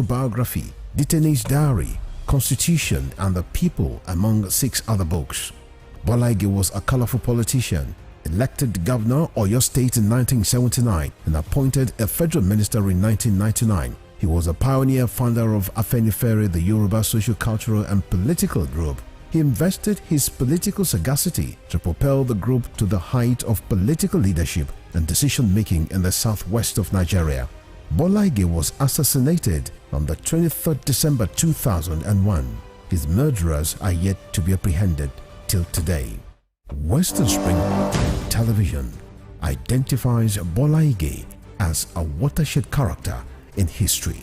autobiography, Detainee's Diary, Constitution and the People, among 6 other books. Bola Ige was a colorful politician, elected governor of Oyo State in 1979 and appointed a federal minister in 1999. He was a pioneer founder of Afenifere, the Yoruba social, cultural and political group. He invested his political sagacity to propel the group to the height of political leadership and decision-making in the southwest of Nigeria. Bola Ige was assassinated on the 23rd December 2001. His murderers are yet to be apprehended till today. Western Spring Television identifies Bola Ige as a watershed character in history.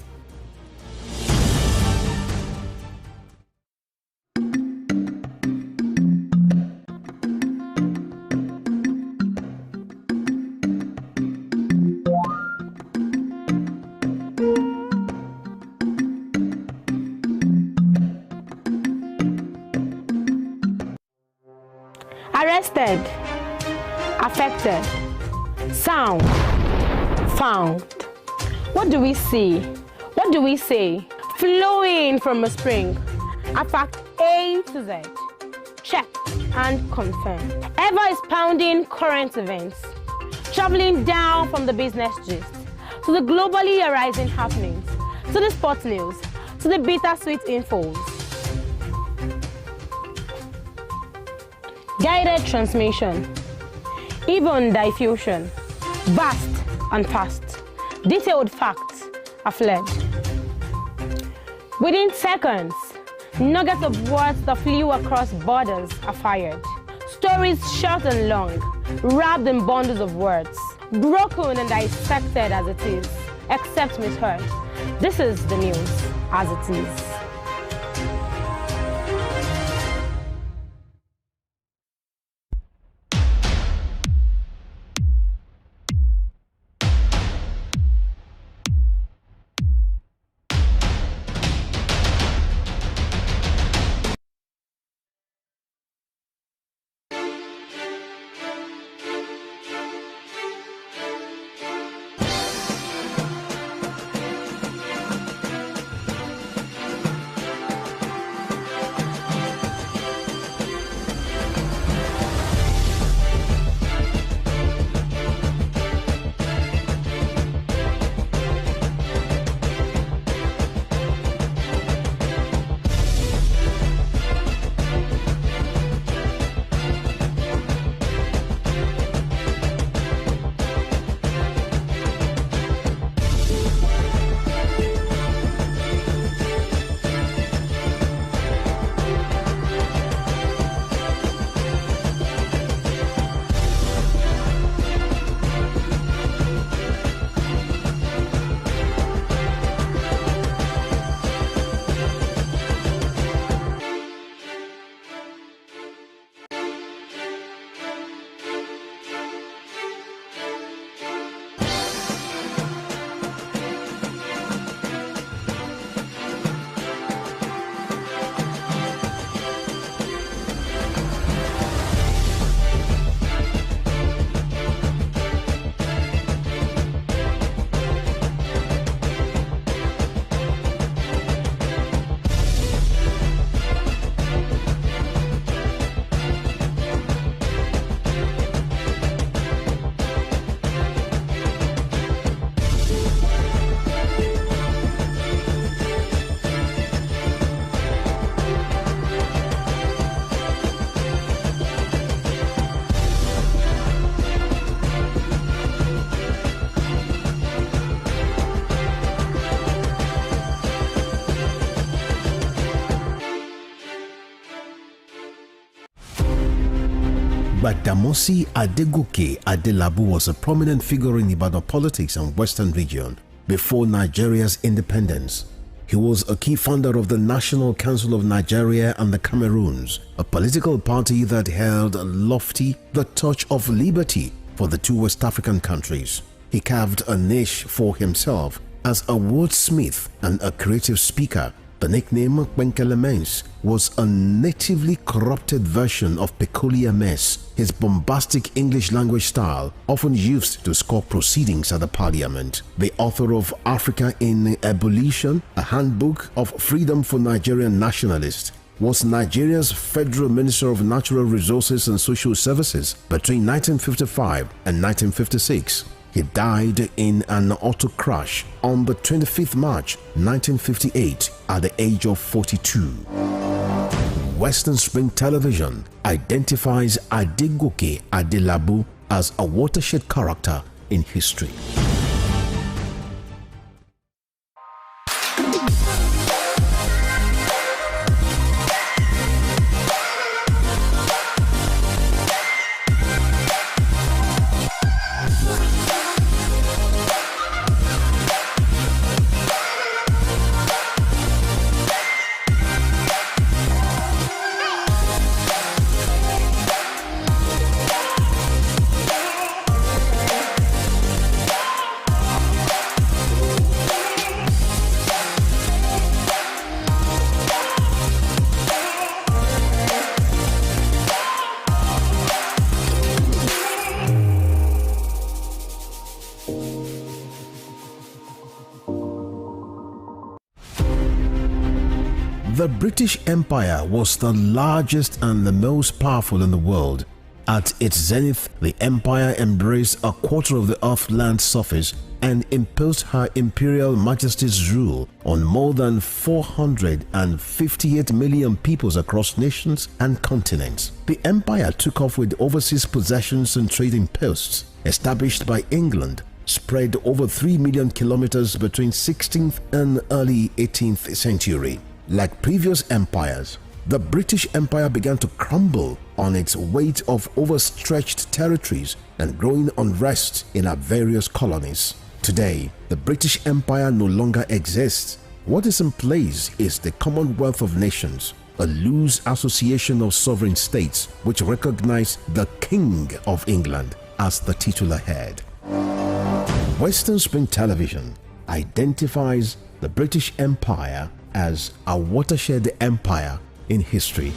Arrested, affected, sound, found. What do we see? What do we say? Flowing from a spring. A fact A to Z. Check and confirm. Ever expounding current events. Traveling down from the business gist to the globally arising happenings, to the sports news, to the bittersweet infos. Guided transmission, even diffusion, vast and fast, detailed facts are fled. Within seconds, nuggets of words that flew across borders are fired. Stories short and long, wrapped in bundles of words, broken and dissected as it is, except misheard. This is the news as it is. Badamasi Adegoke Adelabu was a prominent figure in Ibadan politics and Western region before Nigeria's independence. He was a key founder of the National Council of Nigeria and the Cameroons, a political party that held lofty the torch of liberty for the 2 West African countries. He carved a niche for himself as a wordsmith and a creative speaker, The nickname Kwenkele was a natively corrupted version of Peculiar Mess, his bombastic English language style often used to score proceedings at the parliament. The author of Africa in Ebullition, a handbook of freedom for Nigerian nationalists, was Nigeria's Federal Minister of Natural Resources and Social Services between 1955 and 1956. He died in an auto crash on the 25th March 1958 at the age of 42. Western Spring Television identifies Adegoke Adelabu as a watershed character in history. The British Empire was the largest and the most powerful in the world. At its zenith, the empire embraced a quarter of the Earth's land surface and imposed her Imperial Majesty's rule on more than 458 million peoples across nations and continents. The empire took off with overseas possessions and trading posts established by England, spread over 3 million kilometers between 16th and early 18th century. Like previous empires, the British Empire began to crumble on its weight of overstretched territories and growing unrest in our various colonies. Today, the British Empire no longer exists. What is in place is the Commonwealth of Nations, a loose association of sovereign states which recognize the King of England as the titular head. Western Spring Television identifies the British Empire as a watershed empire in history.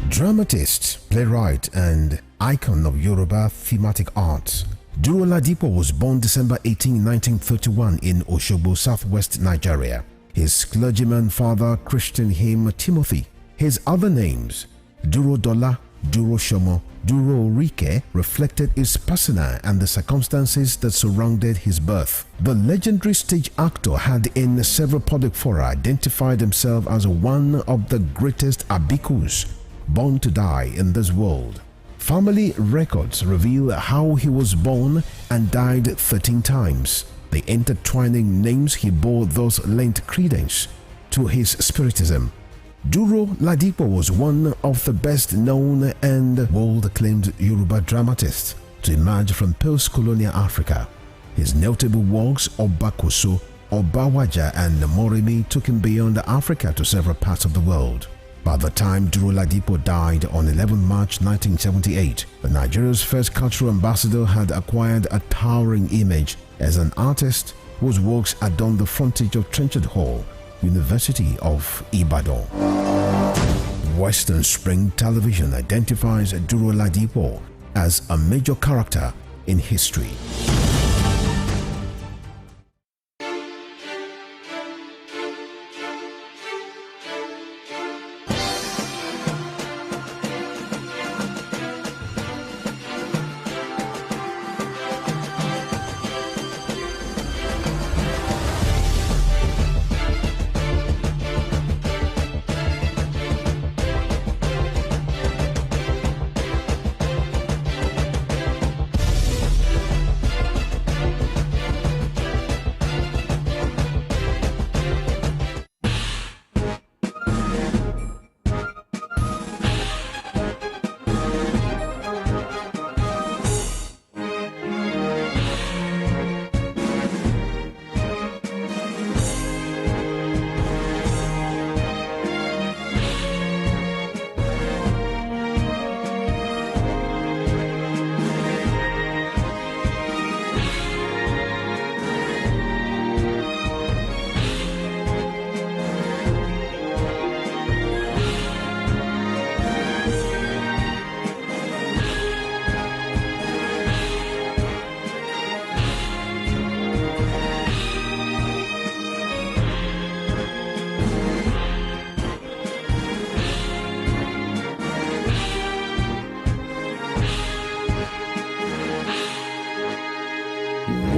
Dramatist, playwright, and icon of Yoruba thematic arts, Duro Ladipo was born December 18, 1931 in Osogbo, southwest Nigeria. His clergyman father christened him Timothy. His other names, Duro Dola, Duro Shomo, Duro Rike, reflected his persona and the circumstances that surrounded his birth. The legendary stage actor had in several public fora identified himself as one of the greatest abikus born to die in this world. Family records reveal how he was born and died 13 times. The intertwining names he bore thus lent credence to his spiritism. Duro Ladipo was one of the best known and world-acclaimed Yoruba dramatists to emerge from post-colonial Africa. His notable works Obakoso, Obawaja and Moremi took him beyond Africa to several parts of the world. By the time Duro Ladipo died on 11 March 1978, the Nigeria's first cultural ambassador had acquired a towering image as an artist whose works adorned the frontage of Trenchard Hall, University of Ibadan. Western Spring Television identifies Duro Ladipo as a major character in history.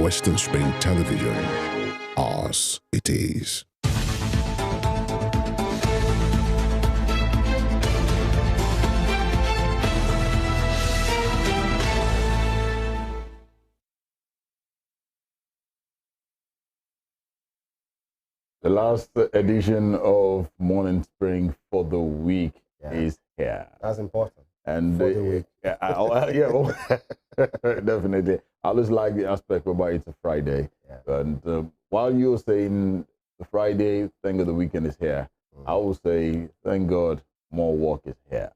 Western Spring Television. Ours it is. The last edition of Morning Spring for the week is here. That's important. And for the week. Definitely. I always like the aspect about it's a Friday. Yeah. And while you're saying the Friday, thank God the weekend is here, I will say, thank God more work is here.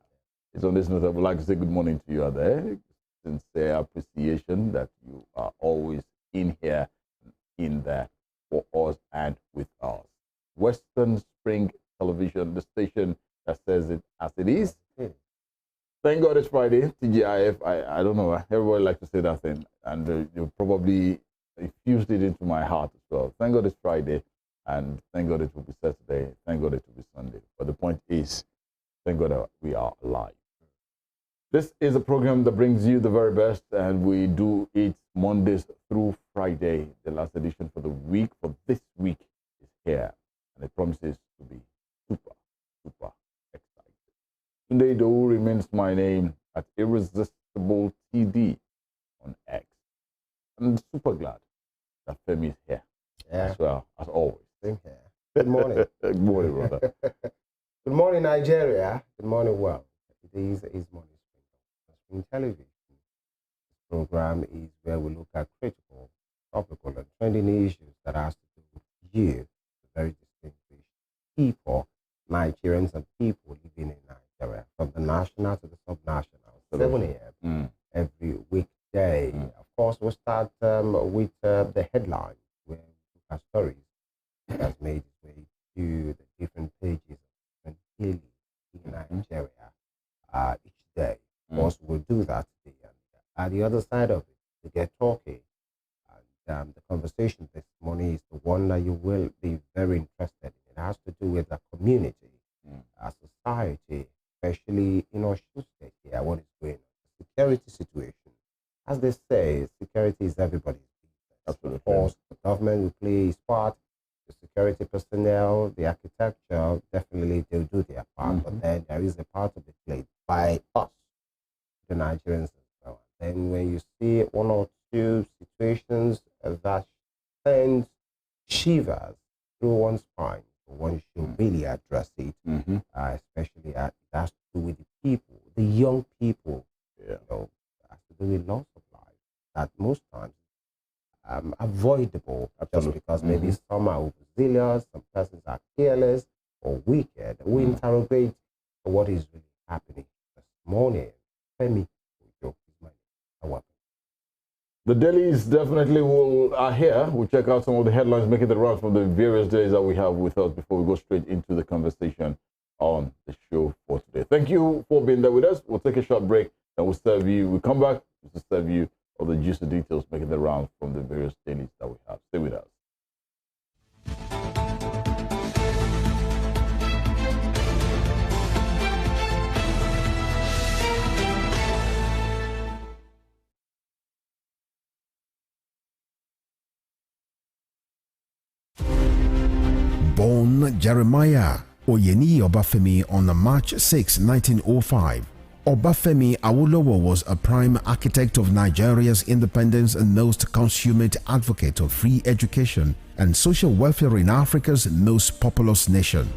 It's on this note, I would like to say good morning to you out there. Sincere appreciation that you are always in here, in there, for us and with us. Western Spring Television, the station that says it as it is. Thank God it's Friday, TGIF. I don't know, everybody likes to say that thing, and you probably infused it into my heart as well. Thank God it's Friday, and thank God it will be Saturday, thank God it will be Sunday. But the point is, thank God that we are alive. This is a program that brings you the very best, and we do it Mondays through Friday. The last edition for the week, for this week, is here, and it promises to be super, super exciting. Today, though, remains my name at Irresistible TD on X. I'm super glad that Femi is here as well, as always. Same here. Good morning. Good morning, brother. Good morning, Nigeria. Good morning, world. It is Morning Spring Television. This program is where we look at critical, topical, and trending issues that has to do with you, the very distinguished people, Nigerians and people living in Nigeria, from the national to the subnational, 7 a.m. Every weekday. Of course, we'll start with the headlines, where we look at stories that has made its way to the different pages of different daily in Nigeria each day. Of course, we'll do that today. And at the other side of it, to get talking. And the conversation this morning is the one that you will be very interested in. It has to do with the community, a society, especially in Osun State here, what is going on. The security situation. As they say, security is everybody's business. Absolutely. Of course, the government will play its part, the security personnel, the architecture, definitely they'll do their part, but then there is a part to be played by us, the Nigerians as well. Then when you see one or two situations that sends shivers through one's spine, one should really address it, especially it has to do with the people, the young people. You know, it has to do with loss of life that most times avoidable, just because maybe some are overzealous, some persons are careless or wicked. We interrogate what is really happening this morning. Femi, the dailies definitely are here. We'll check out some of the headlines making the rounds from the various days that we have with us before we go straight into the conversation on the show for today. Thank you for being there with us. We'll take a short break and we'll serve you. We'll come back to serve you all the juicy details making the rounds from the various dailies that we have. Stay with us. Born Jeremiah Oyeni Obafemi on March 6, 1905, Obafemi Awolowo was a prime architect of Nigeria's independence and most consummate advocate of free education and social welfare in Africa's most populous nation.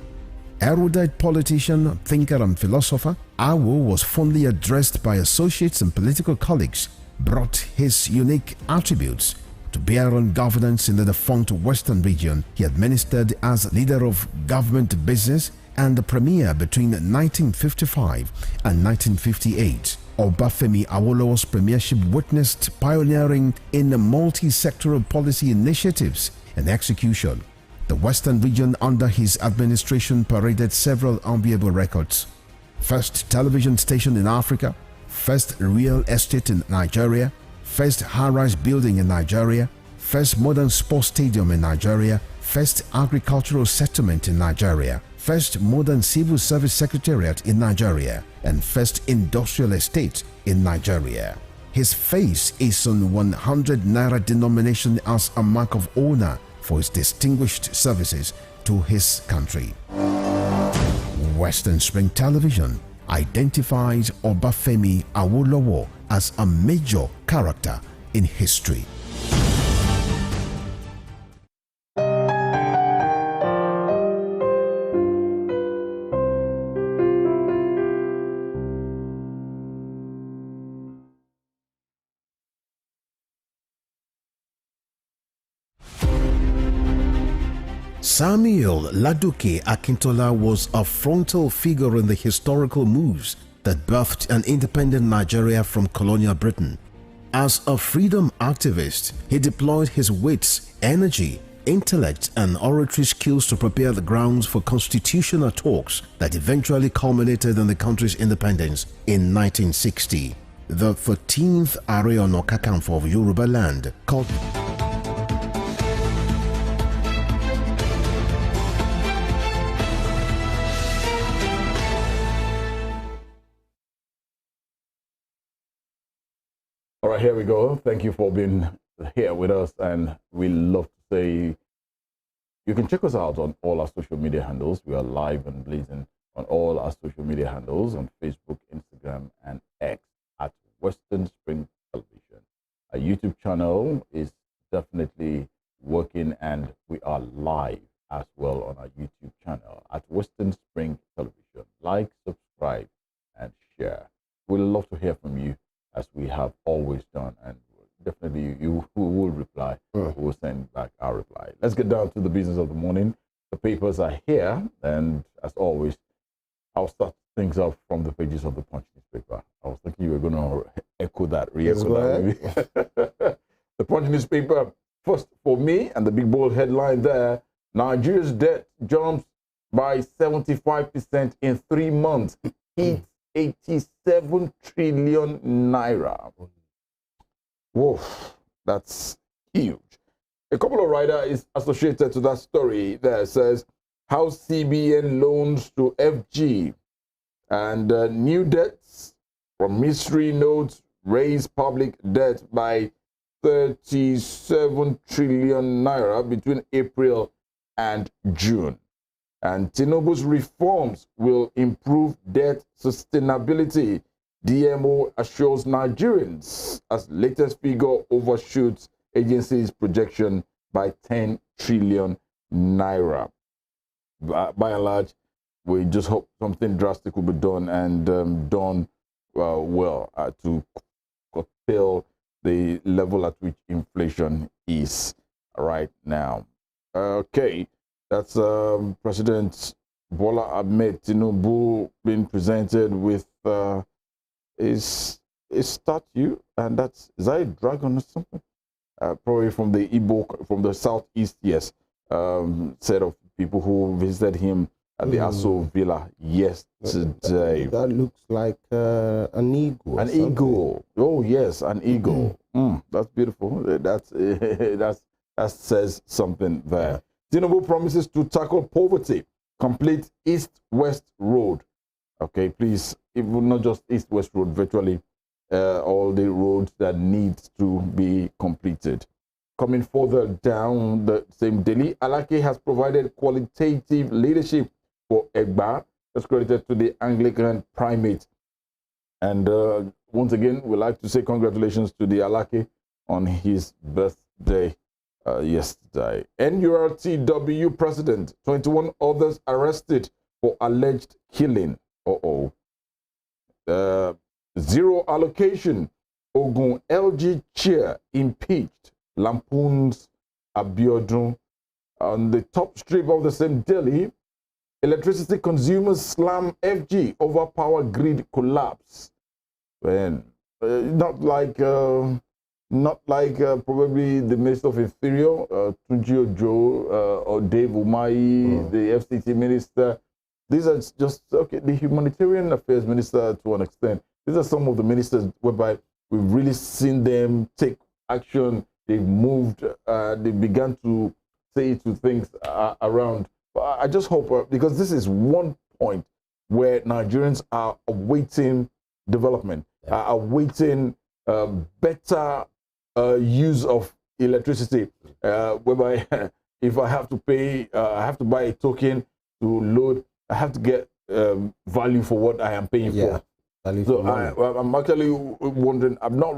Erudite politician, thinker and philosopher, Awo was fondly addressed by associates and political colleagues, brought his unique attributes to bear on governance in the defunct Western region. He administered as leader of government business and the premier between 1955 and 1958. Obafemi Awolowo's premiership witnessed pioneering in multi-sectoral policy initiatives and execution. The Western region under his administration paraded several enviable records. First television station in Africa, first real estate in Nigeria, first high-rise building in Nigeria, first modern sports stadium in Nigeria, first agricultural settlement in Nigeria, first modern civil service secretariat in Nigeria, and first industrial estate in Nigeria. His face is on 100 naira denomination as a mark of honor for his distinguished services to his country. Western Spring Television identifies Obafemi Awolowo as a major character in history. Samuel Laduke Akintola was a frontal figure in the historical moves that birthed an independent Nigeria from colonial Britain. As a freedom activist, he deployed his wits, energy, intellect, and oratory skills to prepare the grounds for constitutional talks that eventually culminated in the country's independence in 1960. The 13th Ààrẹ Ọ̀nà Kakanfò of Yoruba land, called All right, here we go. Thank you for being here with us. And we love to say you can check us out on all our social media handles. We are live and blazing on all our social media handles on Facebook, Instagram, and X at Western Spring Television. Our YouTube channel is definitely working, and we are live as well on our YouTube channel at Western Spring Television. Like, subscribe, and share. We'd love to hear from you, as we have always done, and definitely you who will reply, we will send back our reply. Let's get down to the business of the morning. The papers are here, and as always, I'll start things off from the pages of the Punch newspaper. I was thinking you were going to echo that, re-echo that maybe. The Punch newspaper, first for me, and the big bold headline there, Nigeria's debt jumps by 75% in 3 months. Hits 87 trillion naira. Whoa, that's huge. A couple of writers is associated to that story there. Says how CBN loans to FG and new debts from mystery notes raise public debt by 37 trillion naira between April and June. And Tinubu's reforms will improve debt sustainability. DMO assures Nigerians as latest figure overshoots agency's projection by 10 trillion naira. By and large, we just hope something drastic will be done, and done well to curtail the level at which inflation is right now. Okay. That's President Bola Ahmed Tinubu being presented with his statue, and is that a dragon or something? Probably from the Igbo, from the southeast, yes. Set of people who visited him at the Aso Villa yesterday. That looks like an eagle. An eagle. Oh yes, an eagle. That's beautiful. That says something there. Tinubu promises to tackle poverty, complete East-West Road. Okay, please, it will not just East-West Road, virtually all the roads that need to be completed. Coming further down the same daily, Alake has provided qualitative leadership for Egba, that's credited to the Anglican primate. And once again, we'd like to say congratulations to the Alake on his birthday. Yesterday. NURTW president, 21 others arrested for alleged killing. Zero allocation. Ogun LG chair impeached. Lampoon's Abiodun. On the top strip of the same daily, electricity consumers slam FG over power grid collapse. When not like probably the Minister of Interior, Tunji Ojo, or Dave Umahi, the FCT Minister. These are just, okay, the Humanitarian Affairs Minister to an extent. These are some of the ministers whereby we've really seen them take action. They've moved, they began to say to things around. But I just hope, because this is one point where Nigerians are awaiting development, are awaiting better use of electricity, whereby if I have to pay, I have to buy a token to load, I have to get value for what I am paying for. So I'm actually wondering, I'm not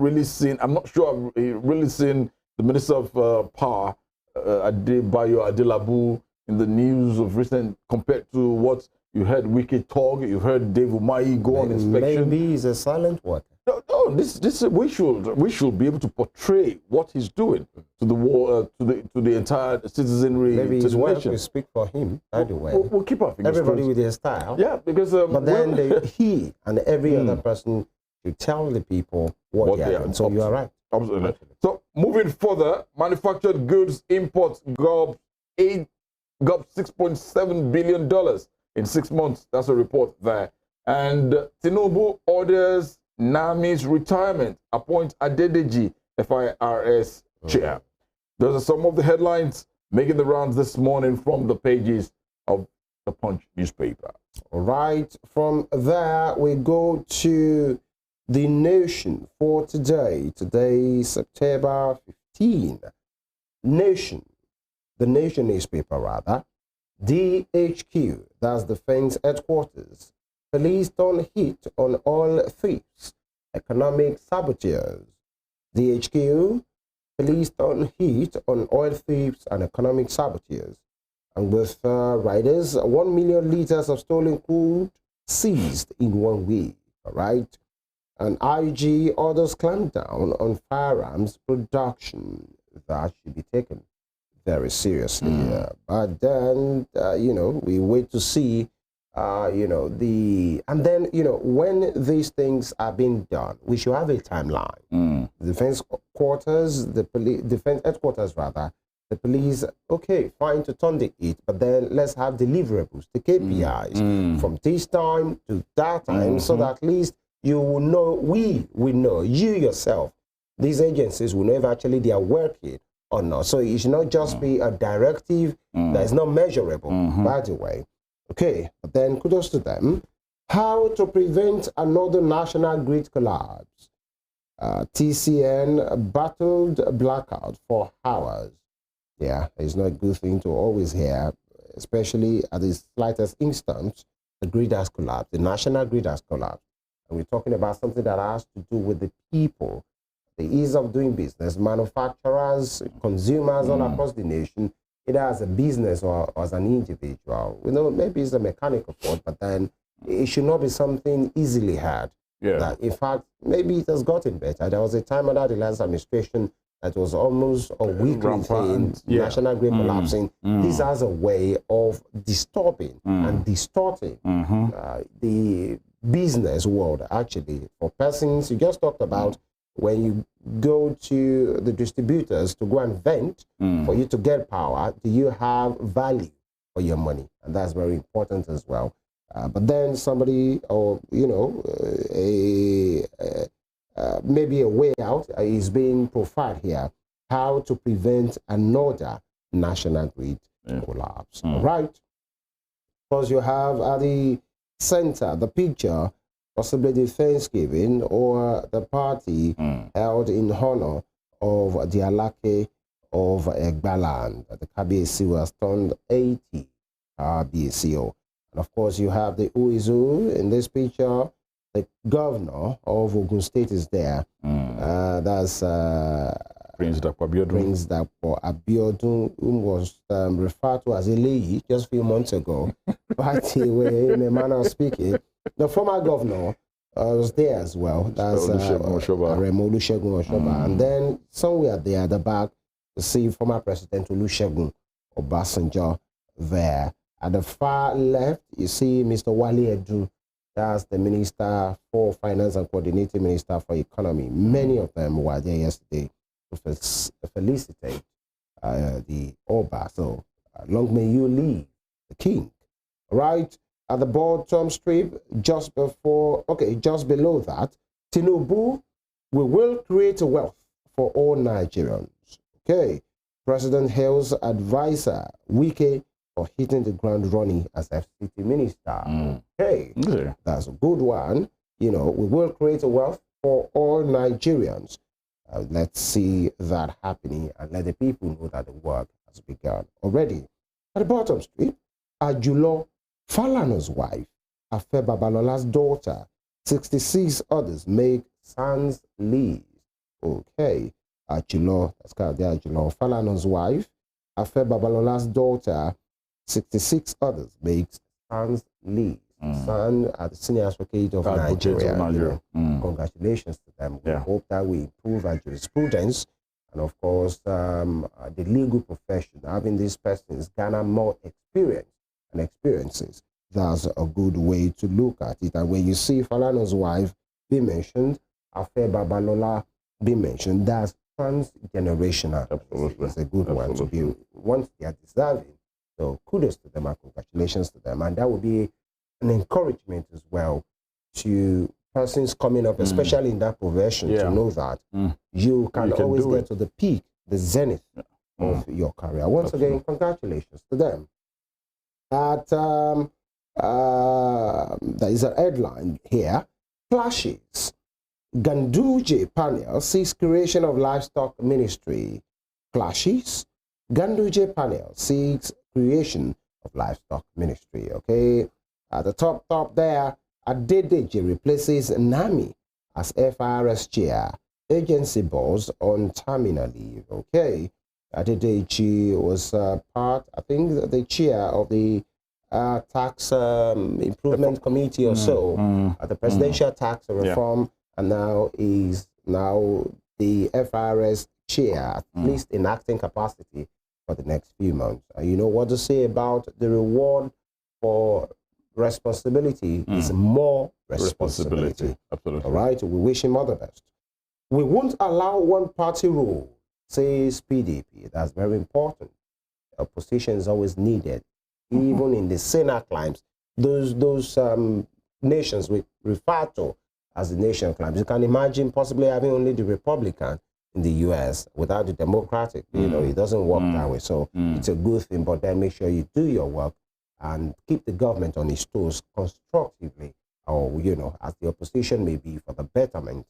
sure I've really seen the Minister of Power, Adebayo Adelabu, in the news of recent compared to what you heard Wike talk, you heard Dave Umahi go on inspection. Maybe he's a silent worker. No, we should be able to portray what he's doing to the war, to the entire citizenry. Maybe to his the wife nation. will speak for him. By the way, We'll keep our fingers everybody crossed. with their style. Yeah, because but then he and every other person should tell the people what they are doing. So you are right. Absolutely. So moving further, manufactured goods imports gulped $6.7 billion in 6 months. That's a report there. And Tinubu orders NAMI's retirement, appoint Adedeji FIRS chair. Those are some of the headlines making the rounds this morning from the pages of the Punch newspaper. Right from there, we go to The Nation for today. Today, September 15. Nation, the Nation newspaper rather. DHQ, that's Defense Headquarters. Police turn hit on all thieves, economic saboteurs. DHQ, police turn hit on oil thieves and economic saboteurs. And with riders, 1 million liters of stolen crude seized in 1 week, all right? And IG orders clampdown on firearms production. That should be taken very seriously. But then, we wait to see, when these things are being done, we should have a timeline. The defense headquarters rather, the police, okay, fine to turn the heat, but then let's have deliverables, the KPIs from this time to that time, so that at least you will know, we know, you yourself, these agencies will know if actually they are working or not. So it should not just be a directive that is not measurable, by the way. Okay, but then kudos to them. How to prevent another national grid collapse. TCN battled blackout for hours. Yeah, it's not a good thing to always hear, especially at the slightest instance, the grid has collapsed, the national grid has collapsed. And we're talking about something that has to do with the people, the ease of doing business, manufacturers, consumers all across the nation, either as a business or as an individual. Maybe it's a mechanical fault, but then it should not be something easily had. Yeah. That, in fact, maybe it has gotten better. There was a time under the last administration that was almost a weekly thing, national grid collapsing. This has a way of disturbing and distorting the business world, actually. For persons, you just talked about when you go to the distributors to go and vent for you to get power, do you have value for your money? And that's very important as well. But then somebody, or maybe a way out is being profiled here, how to prevent another national grid collapse. Right? Because you have at the center, the picture, possibly the Thanksgiving or the party held in honor of the Alake of Egbaland. The KBC was turned 80 BCO. And of course, you have the Uizu in this picture. The governor of Ogun State is there. That's Prince Dapo Abiodun. Prince Dapo Abiodun, who was referred to as Eleyi just a few months ago. But in a manner of speaking, the former governor was there as well. That's Remo Olusegun Oshoba. And then somewhere there at the back, you see former President Olusegun Obasanjo there. At the far left, you see Mr. Wale Edu. That's the Minister for Finance and Coordinating Minister for Economy. Many of them were there yesterday to felicitate the Oba. So long may you live, the king. Right at the bottom strip, just below that, Tinubu, we will create a wealth for all Nigerians. Okay. President hails advisor Wike for hitting the ground running as FCT minister. Okay, that's a good one. We will create a wealth for all Nigerians. Let's see that happening and let the people know that the work has begun already. At the bottom street, Ajulo Falana's wife, Afe Babalola's daughter, 66 others make sans leave. Okay, Ajulo, that's kind of the Ajulo Falana's wife, Afe Babalola's daughter, 66 others make sans leave. Son at the Senior Advocate of Nigeria. Congratulations to them. We hope that we improve our jurisprudence and, of course, the legal profession. Having these persons garner more experience and experiences, that's a good way to look at it. And when you see Falana's wife be mentioned, Afe Babalola be mentioned, that's transgenerational. Absolutely. It's a good one to be, once they are deserving. So kudos to them and congratulations to them. And that would be an encouragement as well to persons coming up, especially in that profession, to know that you can always get to the peak, the zenith of your career. Once again, congratulations to them. That there is a headline here: clashes. Ganduje panel seeks creation of livestock ministry. Clashes. Ganduje panel seeks creation of livestock ministry. Okay. At the top there, Adedeji replaces Nami as FRS chair. Agency boss on terminal leave. Okay. Adedeji was part, I think, the chair of the tax improvement committee or so at the presidential tax reform, and now is the FRS chair, at least in acting capacity for the next few months. You know what to say about the reward for responsibility is more responsibility. Absolutely. All right, we wish him all the best. We won't allow one-party rule, says PDP. That's very important. Opposition is always needed, even in the saner climes. Those nations we refer to as the nation climes. You can imagine possibly having only the Republican in the U.S. without the Democratic. You know, it doesn't work that way. So it's a good thing, but then make sure you do your work and keep the government on its toes constructively, or, you know, as the opposition may be, for the betterment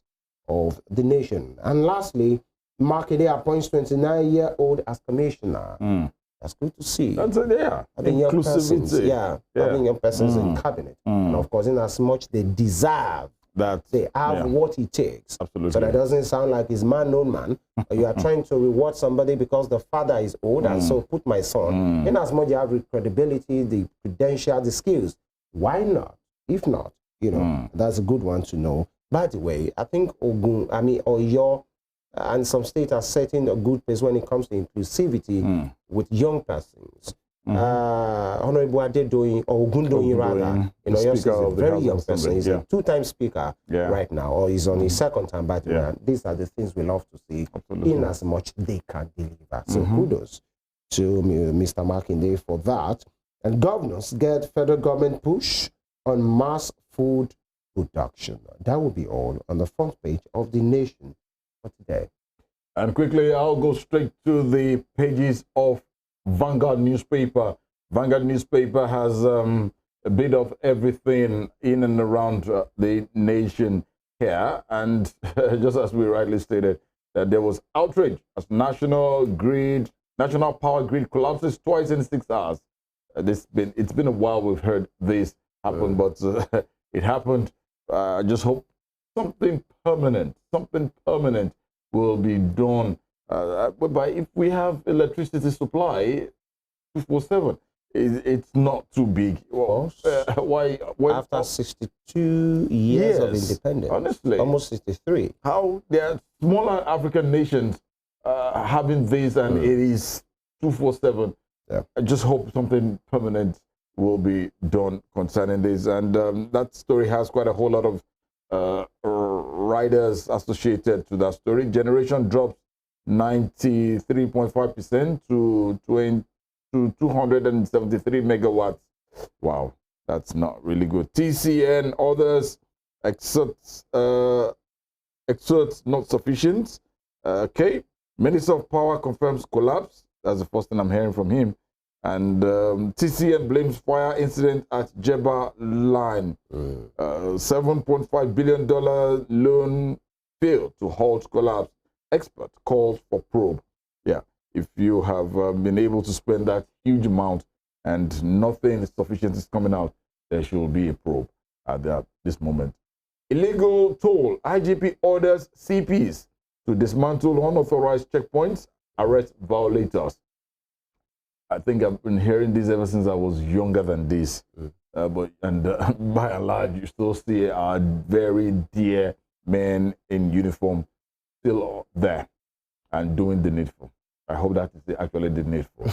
of the nation. And lastly, Makinde appoints 29-year-old as commissioner. That's good to see. That's it, having young persons, having young persons in cabinet. And of course, in as much they deserve, that they have what it takes. Absolutely. So that doesn't sound like it's man, known man. You are trying to reward somebody because the father is old, and so put my son. In as much you have the credibility, the credential, the skills, why not? If not, you know, that's a good one to know. By the way, I think Oyo and some states are setting a good pace when it comes to inclusivity with young persons. Honorable Adedoyin, or Ogundoyin rather, you know, he's a very young person. He's a two-time speaker right now, or he's on his second time. But these are the things we love to see, in as much they can deliver. So kudos to Mr. Makinde for that. And governors get federal government push on mass food production. That will be all on the front page of The Nation for today. And quickly, I'll go straight to the pages of Vanguard newspaper. Vanguard newspaper has a bit of everything in and around the nation here. And just as we rightly stated, that there was outrage as national power grid collapses twice in 6 hours. It's been a while we've heard this happen, but it happened. I just hope something permanent will be done. Whereby if we have electricity supply 24/7, it's not too big. Well, why after 62 years of independence, honestly, almost 63, how there are smaller African nations having this, and it is 24/7. I just hope something permanent will be done concerning this. And that story has quite a whole lot of riders associated to that story. Generation drops 93.5% to 273 megawatts. Wow, that's not really good. TCN others exerts not sufficient. Okay, Minister of Power confirms collapse. That's the first thing I'm hearing from him. And TCN blames fire incident at Jebba line. $7.5 billion loan failed to halt collapse. Expert calls for probe. Yeah, if you have been able to spend that huge amount and nothing sufficient is coming out, there should be a probe at this moment. Illegal toll. IGP orders CPs to dismantle unauthorized checkpoints, arrest violators. I think I've been hearing this ever since I was younger than this. But by and large, you still see our very dear men in uniform still there and doing the needful. I hope that is actually the needful.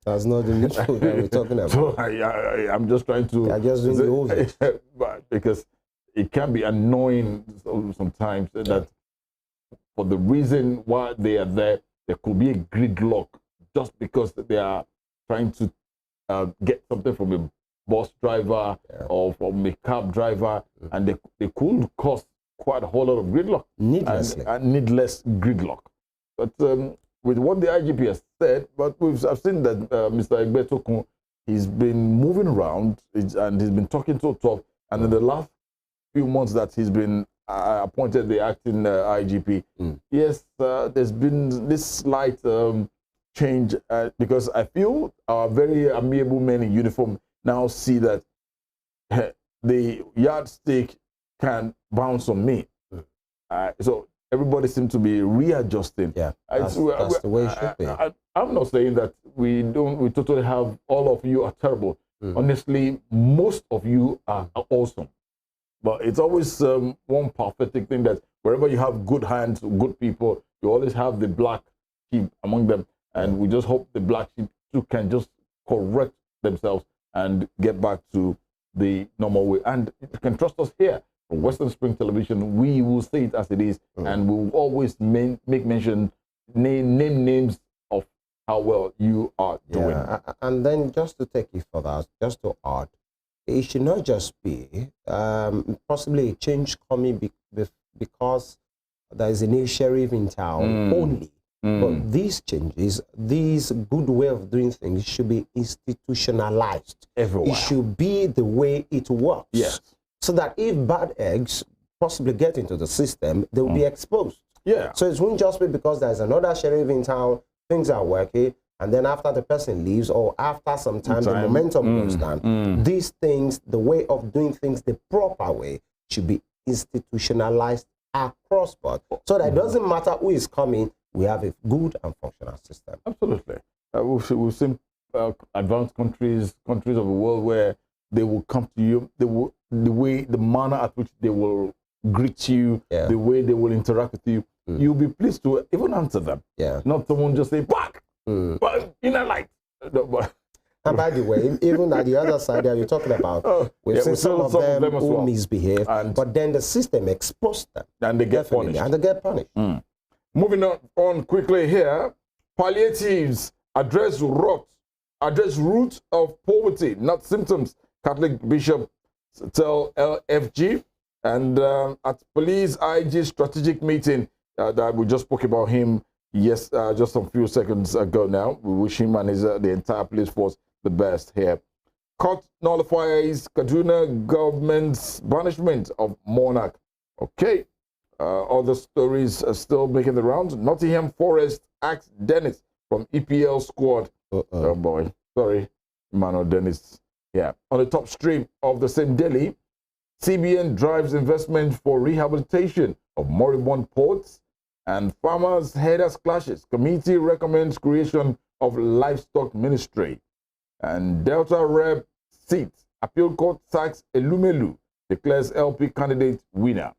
That's not the needful that we're talking about. So I'm just trying to... I just doing the overs. Because it can be annoying sometimes that for the reason why they are there could be a gridlock just because they are trying to get something from a bus driver or from a cab driver, and they could cause quite a whole lot of gridlock. Needlessly. And needless gridlock. But with what the IGP has said, but I've seen that Mr. Egbetokun, he's been moving around and he's been talking so tough. And in the last few months that he's been appointed the acting IGP, yes, there's been this slight change because I feel our very amiable men in uniform now see that the yardstick can bounce on me. So everybody seems to be readjusting. Yeah, that's the way it should be. I'm not saying that we totally have all of you are terrible. Honestly, most of you are awesome. But it's always one pathetic thing that wherever you have good hands, good people, you always have the black sheep among them. And we just hope the black sheep too can just correct themselves and get back to the normal way. And you can trust us here from Western Spring Television. We will say it as it is, and we will always make mention, name names of how well you are doing. Yeah, and then just to take it further, just to add, it should not just be possibly a change coming because there is a new sheriff in town only. But these changes, these good way of doing things should be institutionalized. Everywhere. It should be the way it works. Yes. So that if bad eggs possibly get into the system, they will be exposed. Yeah. So it won't just be because there's another sheriff in town, things are working, and then after the person leaves or after some time, the momentum goes down. These things, the way of doing things the proper way, should be institutionalized across board. So that it doesn't matter who is coming, we have a good and functional system. Absolutely. We've seen advanced countries of the world where they will come to you, the manner at which they will greet you, the way they will interact with you, you'll be pleased to even answer them. Yeah. Not someone just say, "Back!" But in a light. And by the way, even at the other side that you're talking about, we've seen some of them who misbehave, but then the system exposed them. And they get punished. And they get punished. Moving on quickly here, palliatives address root of poverty, not symptoms. Catholic bishops tell LFG. And at police IG strategic meeting that we just spoke about him, just a few seconds ago now. We wish him and the entire police force the best here. Court nullifies Kaduna government's banishment of monarch. Okay. Other stories are still making the rounds. Nottingham Forest axed Dennis from EPL squad. Oh boy, sorry, Emmanuel Dennis. Yeah. On the top stream of the same daily, CBN drives investment for rehabilitation of moribund ports, and farmers headers clashes. Committee recommends creation of livestock ministry. And Delta Rep seat, appeal court sacks Elumelu, declares LP candidate winner.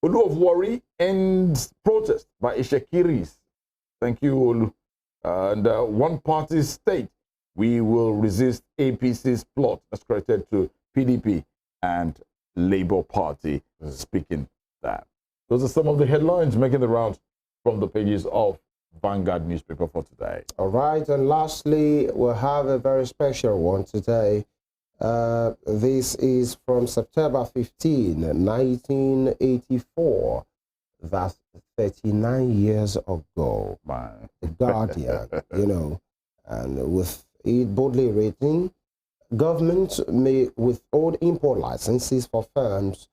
Olu of Warri ends protest by Ishekiris. Thank you, Olu. And one party state, we will resist APC's plot, that's credited to PDP and Labour Party speaking that. Those are some of the headlines making the rounds from the pages of Vanguard newspaper for today. All right, and lastly, we'll have a very special one today. This is from September 15, 1984. That's 39 years ago. Man. The Guardian, And with it boldly written, government may withhold import licenses for firms.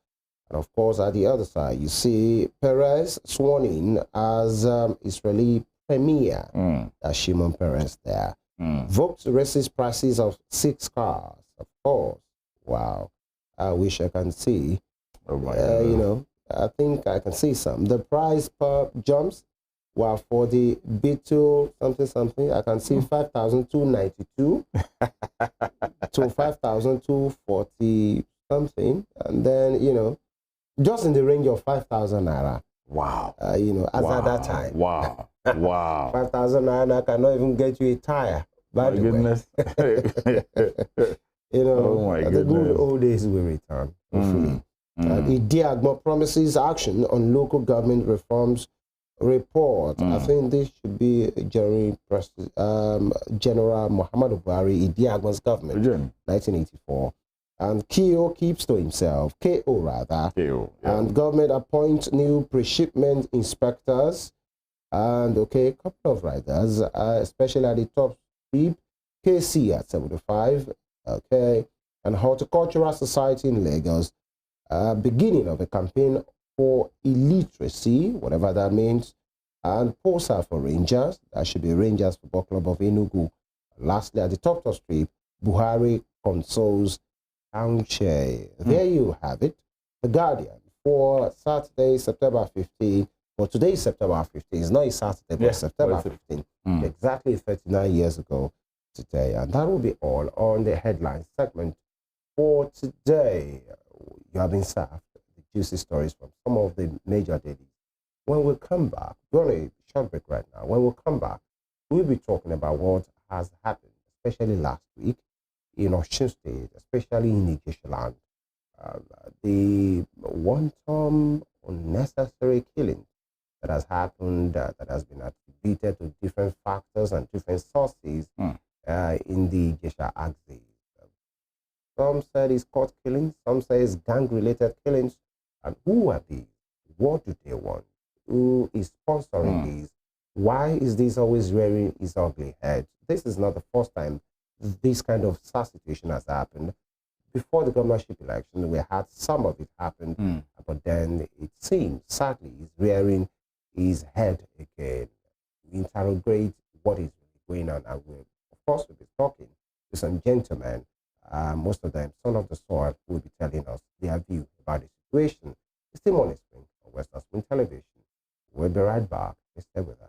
And of course, at the other side, you see Perez sworn in as Israeli premier. That's Shimon Peres there. Vox raises prices of 6 cars, of course. Wow. I wish I can see. Oh my God. You know, I think I can see some. The price per jumps, well, for the Beetle something, I can see 5,292 to 5,240 something. And then, you know, just in the range of 5,000 naira. Wow. You know, as at that time. Wow. Wow. 5,000 naira cannot even get you a tire. By My the way. goodness. You know, Oh my the good goodness. old days will return, hopefully. Idiagbo promises action on local government reforms report. I think this should be General Muhammadu Buhari, Idiagbo's government, Again. 1984. And KO keeps to himself, KO rather. KO, yeah. And government appoints new pre-shipment inspectors. And okay, a couple of riders, especially at the top speed, KC at 75. Okay, and Horticultural Society in Lagos, beginning of a campaign for illiteracy, whatever that means, and POSA for Rangers, that should be Rangers Football Club of Enugu. Lastly, at the top of street, Buhari consoles Township. There you have it. The Guardian for Saturday, September 15. For today, September 15. It's not a Saturday, but September 15. Exactly 39 years ago today. And that will be all on the headline segment for today. You have been served the juicy stories from some of the major dailies. When we come back, we're on a short break right now. When we come back, we'll be talking about what has happened, especially last week in Osun State, especially in Ijeshaland. The one-time unnecessary killing that has happened, that has been attributed to different factors and different sources in the Ijesha axis. Some said it's court killings, some say it's gang-related killings. And who are these? What do they want? Who is sponsoring these? Why is this always rearing its ugly head? This is not the first time this kind of sad situation has happened. Before the governorship election, we had some of it happen, but then it seems, sadly, it's rearing his head again. We interrogate what is really going on, and we'll, of course, we'll be talking to some gentlemen, most of them, son of the soil, who will be telling us their view about the situation. It's the Morning Spring on Western Spring Television. We'll be right back. Stay with us.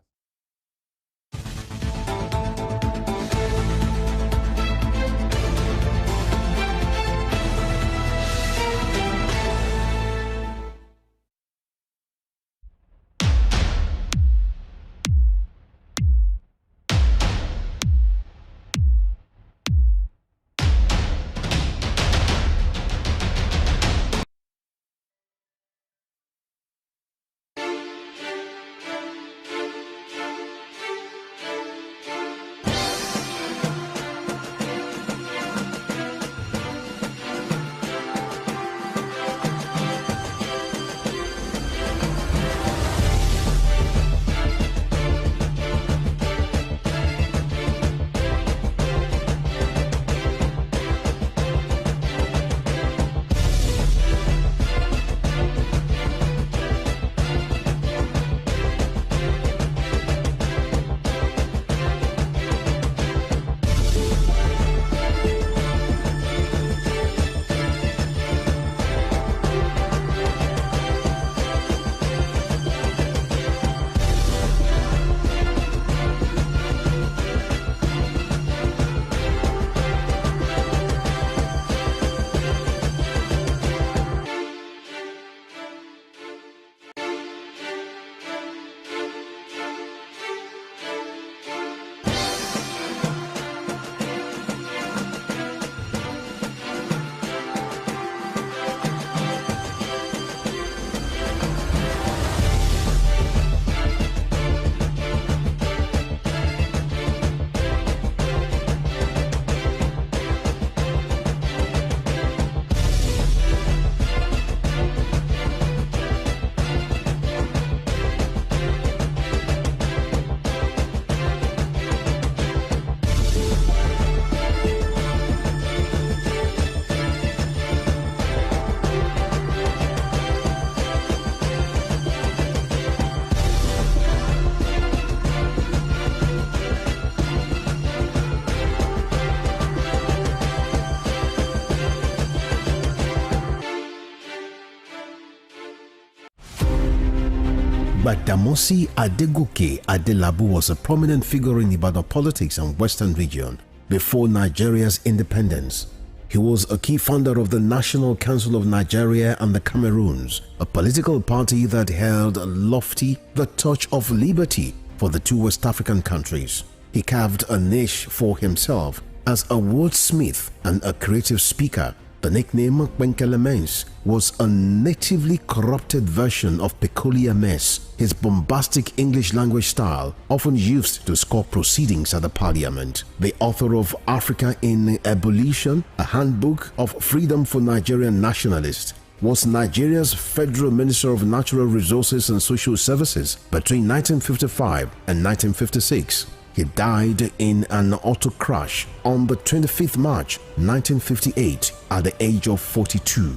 Gbadamosi Adegoke Adelabu was a prominent figure in Ibadan politics and Western region before Nigeria's independence. He was a key founder of the National Council of Nigeria and the Cameroons, a political party that held lofty the torch of liberty for the two West African countries. He carved a niche for himself as a wordsmith and a creative speaker. The nickname Kwenkele was a natively corrupted version of peculiar mess, his bombastic English language style often used to score proceedings at the parliament. The author of Africa in Ebullition, a handbook of freedom for Nigerian nationalists, was Nigeria's Federal Minister of Natural Resources and Social Services between 1955 and 1956. He died in an auto crash on the 25th March 1958 at the age of 42.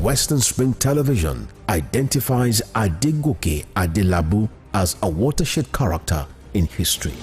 Western Spring Television identifies Adegoke Adelabu as a watershed character in history.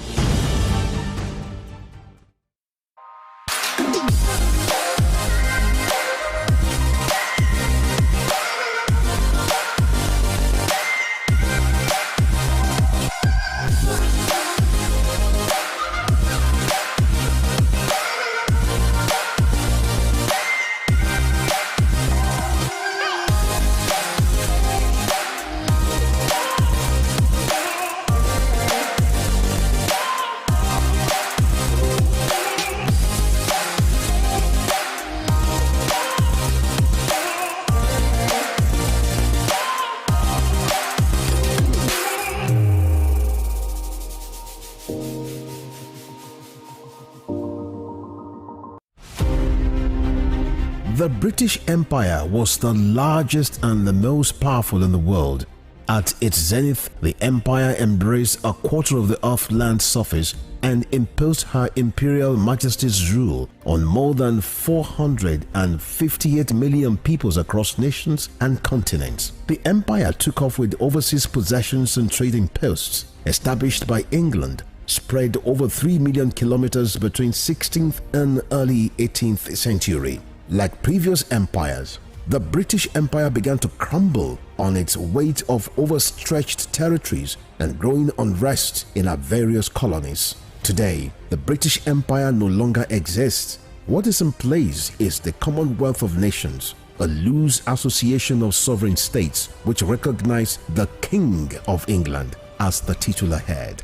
The British Empire was the largest and the most powerful in the world. At its zenith, the empire embraced a quarter of the Earth's land surface and imposed her Imperial Majesty's rule on more than 458 million peoples across nations and continents. The empire took off with overseas possessions and trading posts established by England, spread over 3 million kilometers between 16th and early 18th century. Like previous empires, the British Empire began to crumble on its weight of overstretched territories and growing unrest in our various colonies. Today, the British Empire no longer exists. What is in place is the Commonwealth of Nations, a loose association of sovereign states which recognize the King of England as the titular head.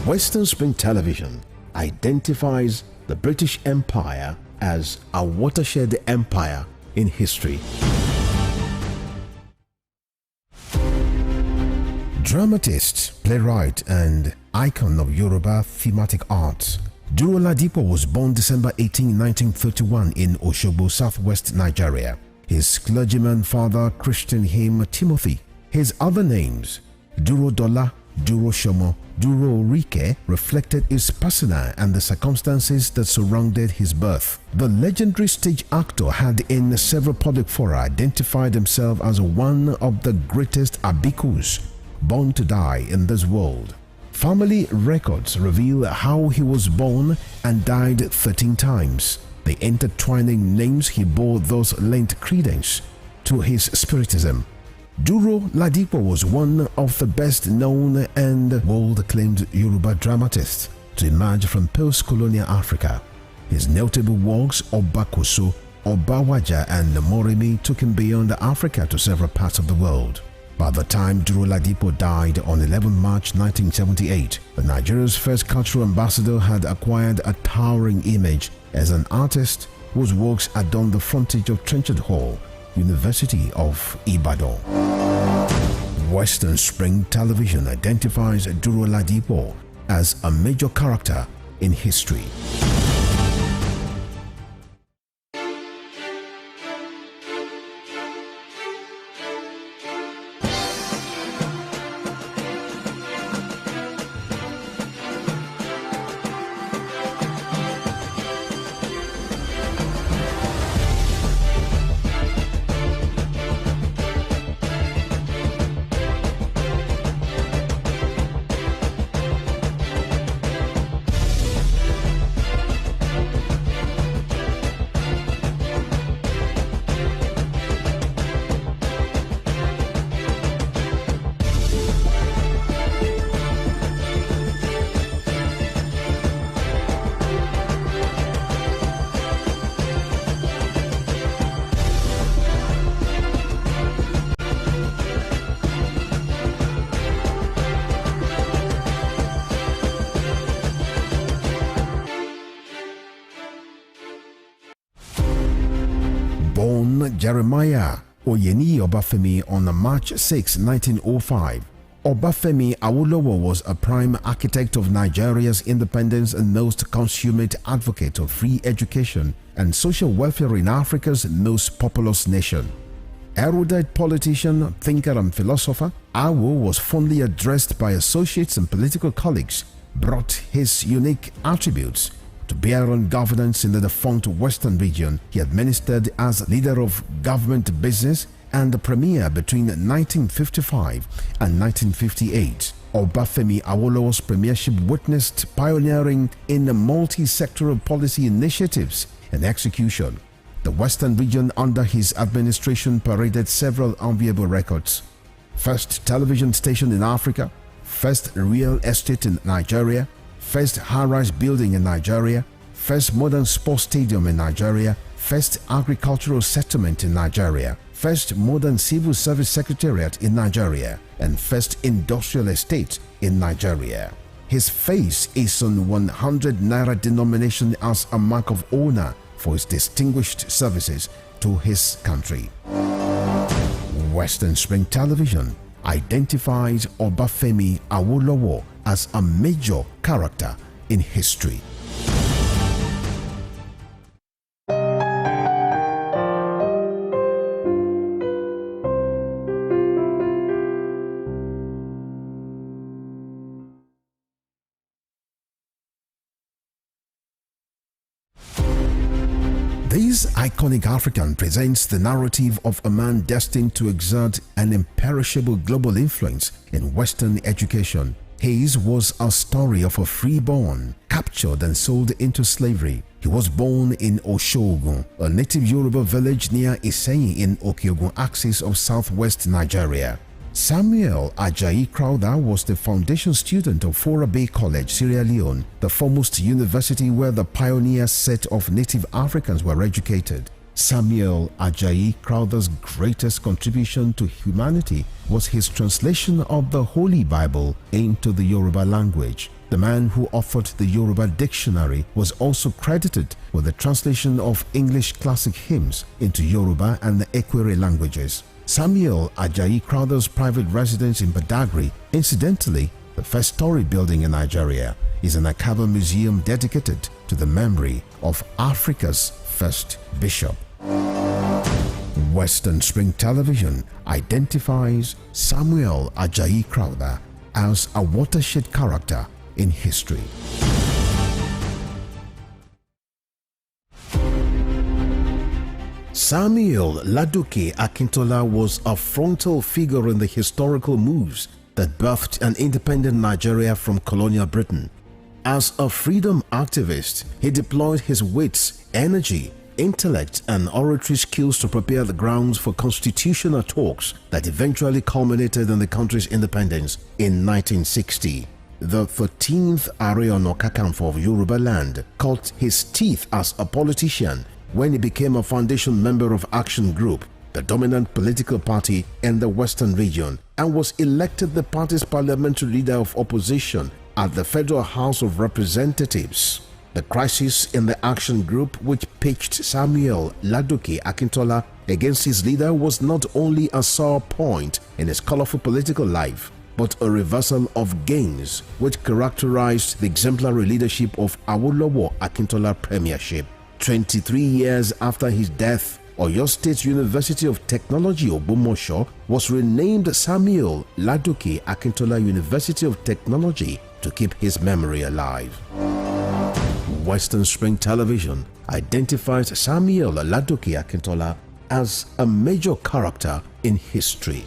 Western Spring Television identifies the British Empire as a watershed empire in history. Dramatist, playwright, and icon of Yoruba thematic arts, Duro Ladipo was born December 18, 1931 in Osogbo, southwest Nigeria. His clergyman father christened him Timothy. His other names, Duro Dola, Duro Shomo, Duro Rike, reflected his persona and the circumstances that surrounded his birth. The legendary stage actor had in several public fora identified himself as one of the greatest abikus born to die in this world. Family records reveal how he was born and died 13 times. The intertwining names he bore thus lent credence to his spiritism. Duro Ladipo was one of the best known and world-acclaimed Yoruba dramatists to emerge from post-colonial Africa. His notable works Obakoso, Obawaja and Moremi took him beyond Africa to several parts of the world. By the time Duro Ladipo died on 11 March 1978, the Nigeria's first cultural ambassador had acquired a towering image as an artist whose works adorned the frontage of Trenchard Hall, University of Ibadan. Western Spring Television identifies Duro Ladipo as a major character in history. Born Jeremiah Oyeni Obafemi on March 6, 1905, Obafemi Awolowo was a prime architect of Nigeria's independence and most consummate advocate of free education and social welfare in Africa's most populous nation. Erudite politician, thinker and philosopher, Awo was fondly addressed by associates and political colleagues, brought his unique attributes to bear on governance in the defunct Western region. He administered as leader of government business and the premier between 1955 and 1958. Obafemi Awolowo's premiership witnessed pioneering in multi-sectoral policy initiatives and execution. The Western region under his administration paraded several enviable records. First television station in Africa, first real estate in Nigeria, first high-rise building in Nigeria, first modern sports stadium in Nigeria, first agricultural settlement in Nigeria, first modern civil service secretariat in Nigeria, and first industrial estate in Nigeria. His face is on 100 naira denomination as a mark of honor for his distinguished services to his country. Western Spring Television identifies Obafemi Awolowo as a major character in history. This iconic African presents the narrative of a man destined to exert an imperishable global influence in Western education. His was a story of a freeborn, captured and sold into slavery. He was born in Oshogun, a native Yoruba village near Iseyin in Okeogun axis of southwest Nigeria. Samuel Ajayi Crowther was the foundation student of Fora Bay College, Sierra Leone, the foremost university where the pioneer set of native Africans were educated. Samuel Ajayi Crowther's greatest contribution to humanity was his translation of the Holy Bible into the Yoruba language. The man who authored the Yoruba dictionary was also credited with the translation of English classic hymns into Yoruba and the Ekwere languages. Samuel Ajayi Crowther's private residence in Badagry, incidentally the first story building in Nigeria, is an Akaba museum dedicated to the memory of Africa's first bishop. Western Spring Television identifies Samuel Ajayi Crowther as a watershed character in history. Samuel Ladoke Akintola was a frontal figure in the historical moves that birthed an independent Nigeria from colonial Britain. As a freedom activist, he deployed his wits, energy, intellect and oratory skills to prepare the grounds for constitutional talks that eventually culminated in the country's independence in 1960. The 13th Ààrẹ Ọ̀nà Kakanfò of Yoruba land cut his teeth as a politician when he became a foundation member of Action Group, the dominant political party in the Western region, and was elected the party's parliamentary leader of opposition at the Federal House of Representatives. The crisis in the Action Group, which pitched Samuel Ladoke Akintola against his leader, was not only a sore point in his colorful political life, but a reversal of gains which characterized the exemplary leadership of Awolowo Akintola premiership. 23 years after his death, Oyo State University of Technology Ogbomosho was renamed Samuel Ladoke Akintola University of Technology to keep his memory alive. Western Spring Television identifies Samuel Ladoke Akintola as a major character in history.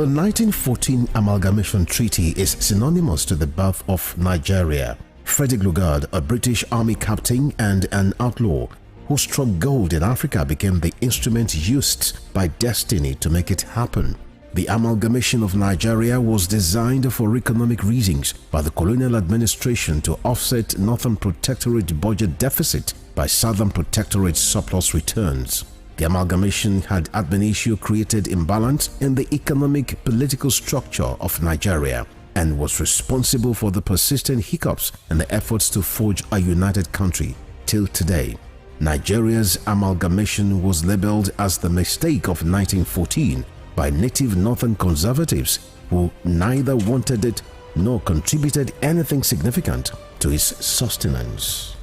The 1914 Amalgamation Treaty is synonymous to the birth of Nigeria. Frederick Lugard, a British Army captain and an outlaw who struck gold in Africa, became the instrument used by destiny to make it happen. The amalgamation of Nigeria was designed for economic reasons by the colonial administration to offset Northern Protectorate budget deficit by Southern Protectorate surplus returns. The amalgamation had ad initio created imbalance in the economic political structure of Nigeria and was responsible for the persistent hiccups in the efforts to forge a united country till today. Nigeria's amalgamation was labeled as the mistake of 1914 by native northern conservatives who neither wanted it nor contributed anything significant to its sustenance.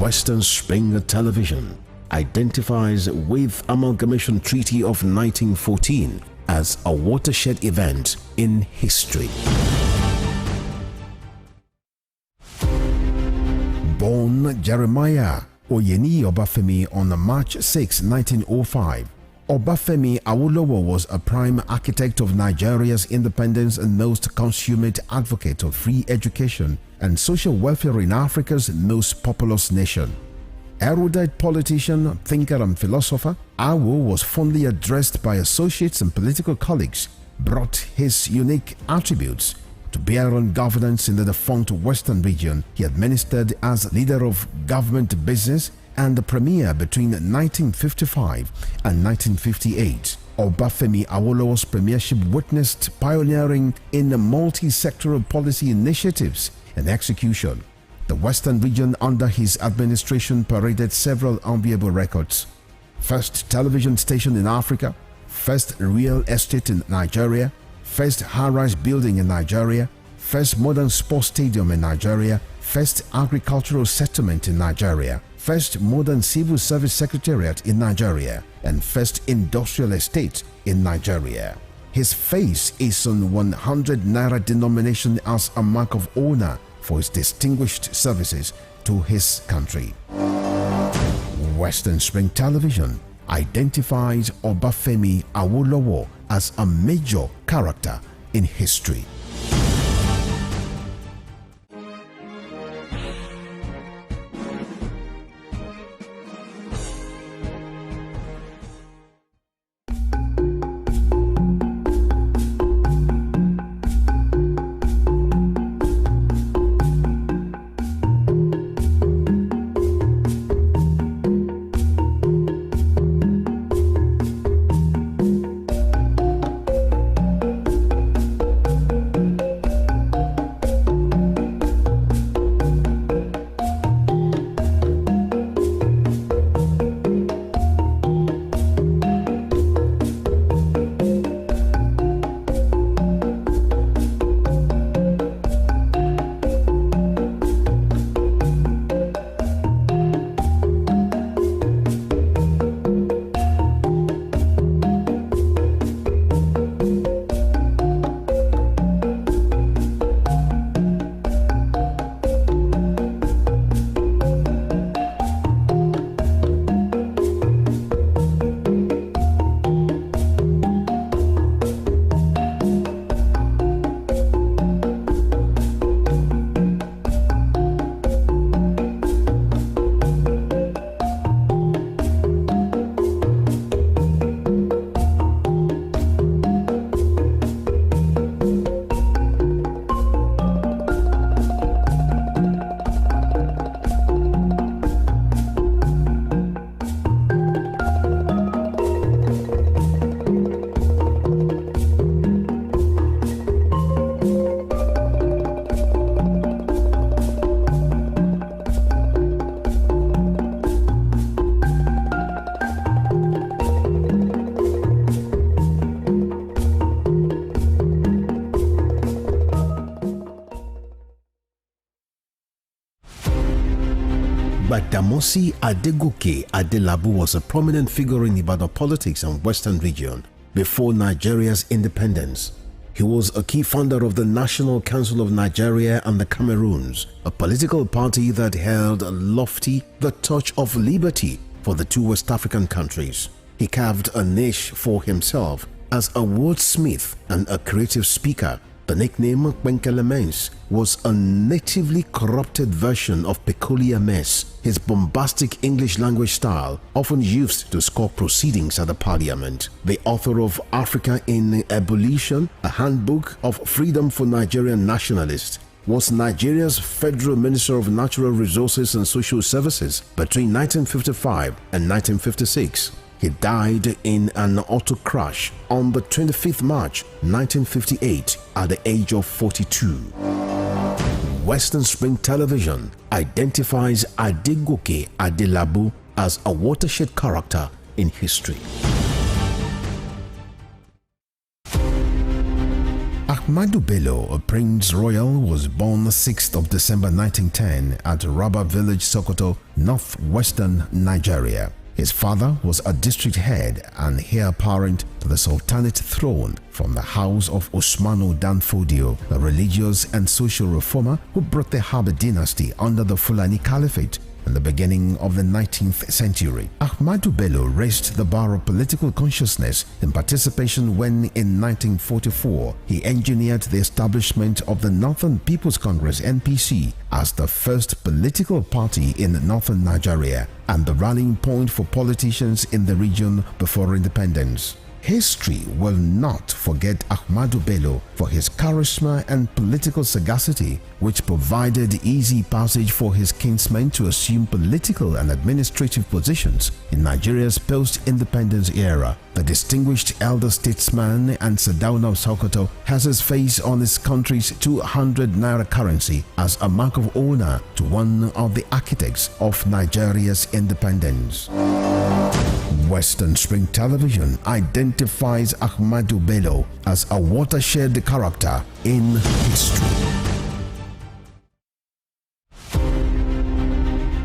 Western Springer Television identifies with Amalgamation Treaty of 1914 as a watershed event in history. Born Jeremiah Oyeni Obafemi on March 6, 1905, Obafemi Awolowo was a prime architect of Nigeria's independence and most consummate advocate of free education and social welfare in Africa's most populous nation. Erudite politician, thinker and philosopher, Awo was fondly addressed by associates and political colleagues, brought his unique attributes to bear on governance in the defunct Western region. He administered as leader of government business and the premier between 1955 and 1958. Obafemi Awolowo's premiership witnessed pioneering in the multi-sectoral policy initiatives and execution. The Western region under his administration paraded several enviable records. First television station in Africa, first real estate in Nigeria, first high-rise building in Nigeria, first modern sports stadium in Nigeria, first agricultural settlement in Nigeria, first modern civil service secretariat in Nigeria, and first industrial estate in Nigeria. His face is on 100 naira denomination as a mark of honor for his distinguished services to his country. Western Spring Television identifies Obafemi Awolowo as a major character in history. Badamasi Adegoke Adelabu was a prominent figure in Ibadan politics and Western region before Nigeria's independence. He was a key founder of the National Council of Nigeria and the Cameroons, a political party that held lofty the torch of liberty for the two West African countries. He carved a niche for himself As a wordsmith and a creative speaker, the nickname Kwenkele Mens was a natively corrupted version of Peculiar Mess, his bombastic English language style often used to score proceedings at the parliament. The author of Africa in Ebullition, a handbook of freedom for Nigerian nationalists, was Nigeria's Federal Minister of Natural Resources and Social Services between 1955 and 1956. He died in an auto crash on the 25th March 1958 at the age of 42. Western Spring Television identifies Adegoke Adelabu as a watershed character in history. Ahmadu Bello, a Prince Royal, was born 6th of December 1910 at Raba Village, Sokoto, northwestern Nigeria. His father was a district head and heir apparent to the Sultanate throne from the house of Usmanu Danfodio, a religious and social reformer who brought the Habib dynasty under the Fulani Caliphate in the beginning of the 19th century. Ahmadu Bello raised the bar of political consciousness in participation when, in 1944, he engineered the establishment of the Northern People's Congress (NPC) as the first political party in northern Nigeria and the rallying point for politicians in the region before independence. History will not forget Ahmadu Bello for his charisma and political sagacity, which provided easy passage for his kinsmen to assume political and administrative positions in Nigeria's post-independence era. The distinguished elder statesman and Sardauna of Sokoto has his face on his country's 200 naira currency as a mark of honor to one of the architects of Nigeria's independence. Western Spring Television identifies Ahmadu Bello as a watershed character in history.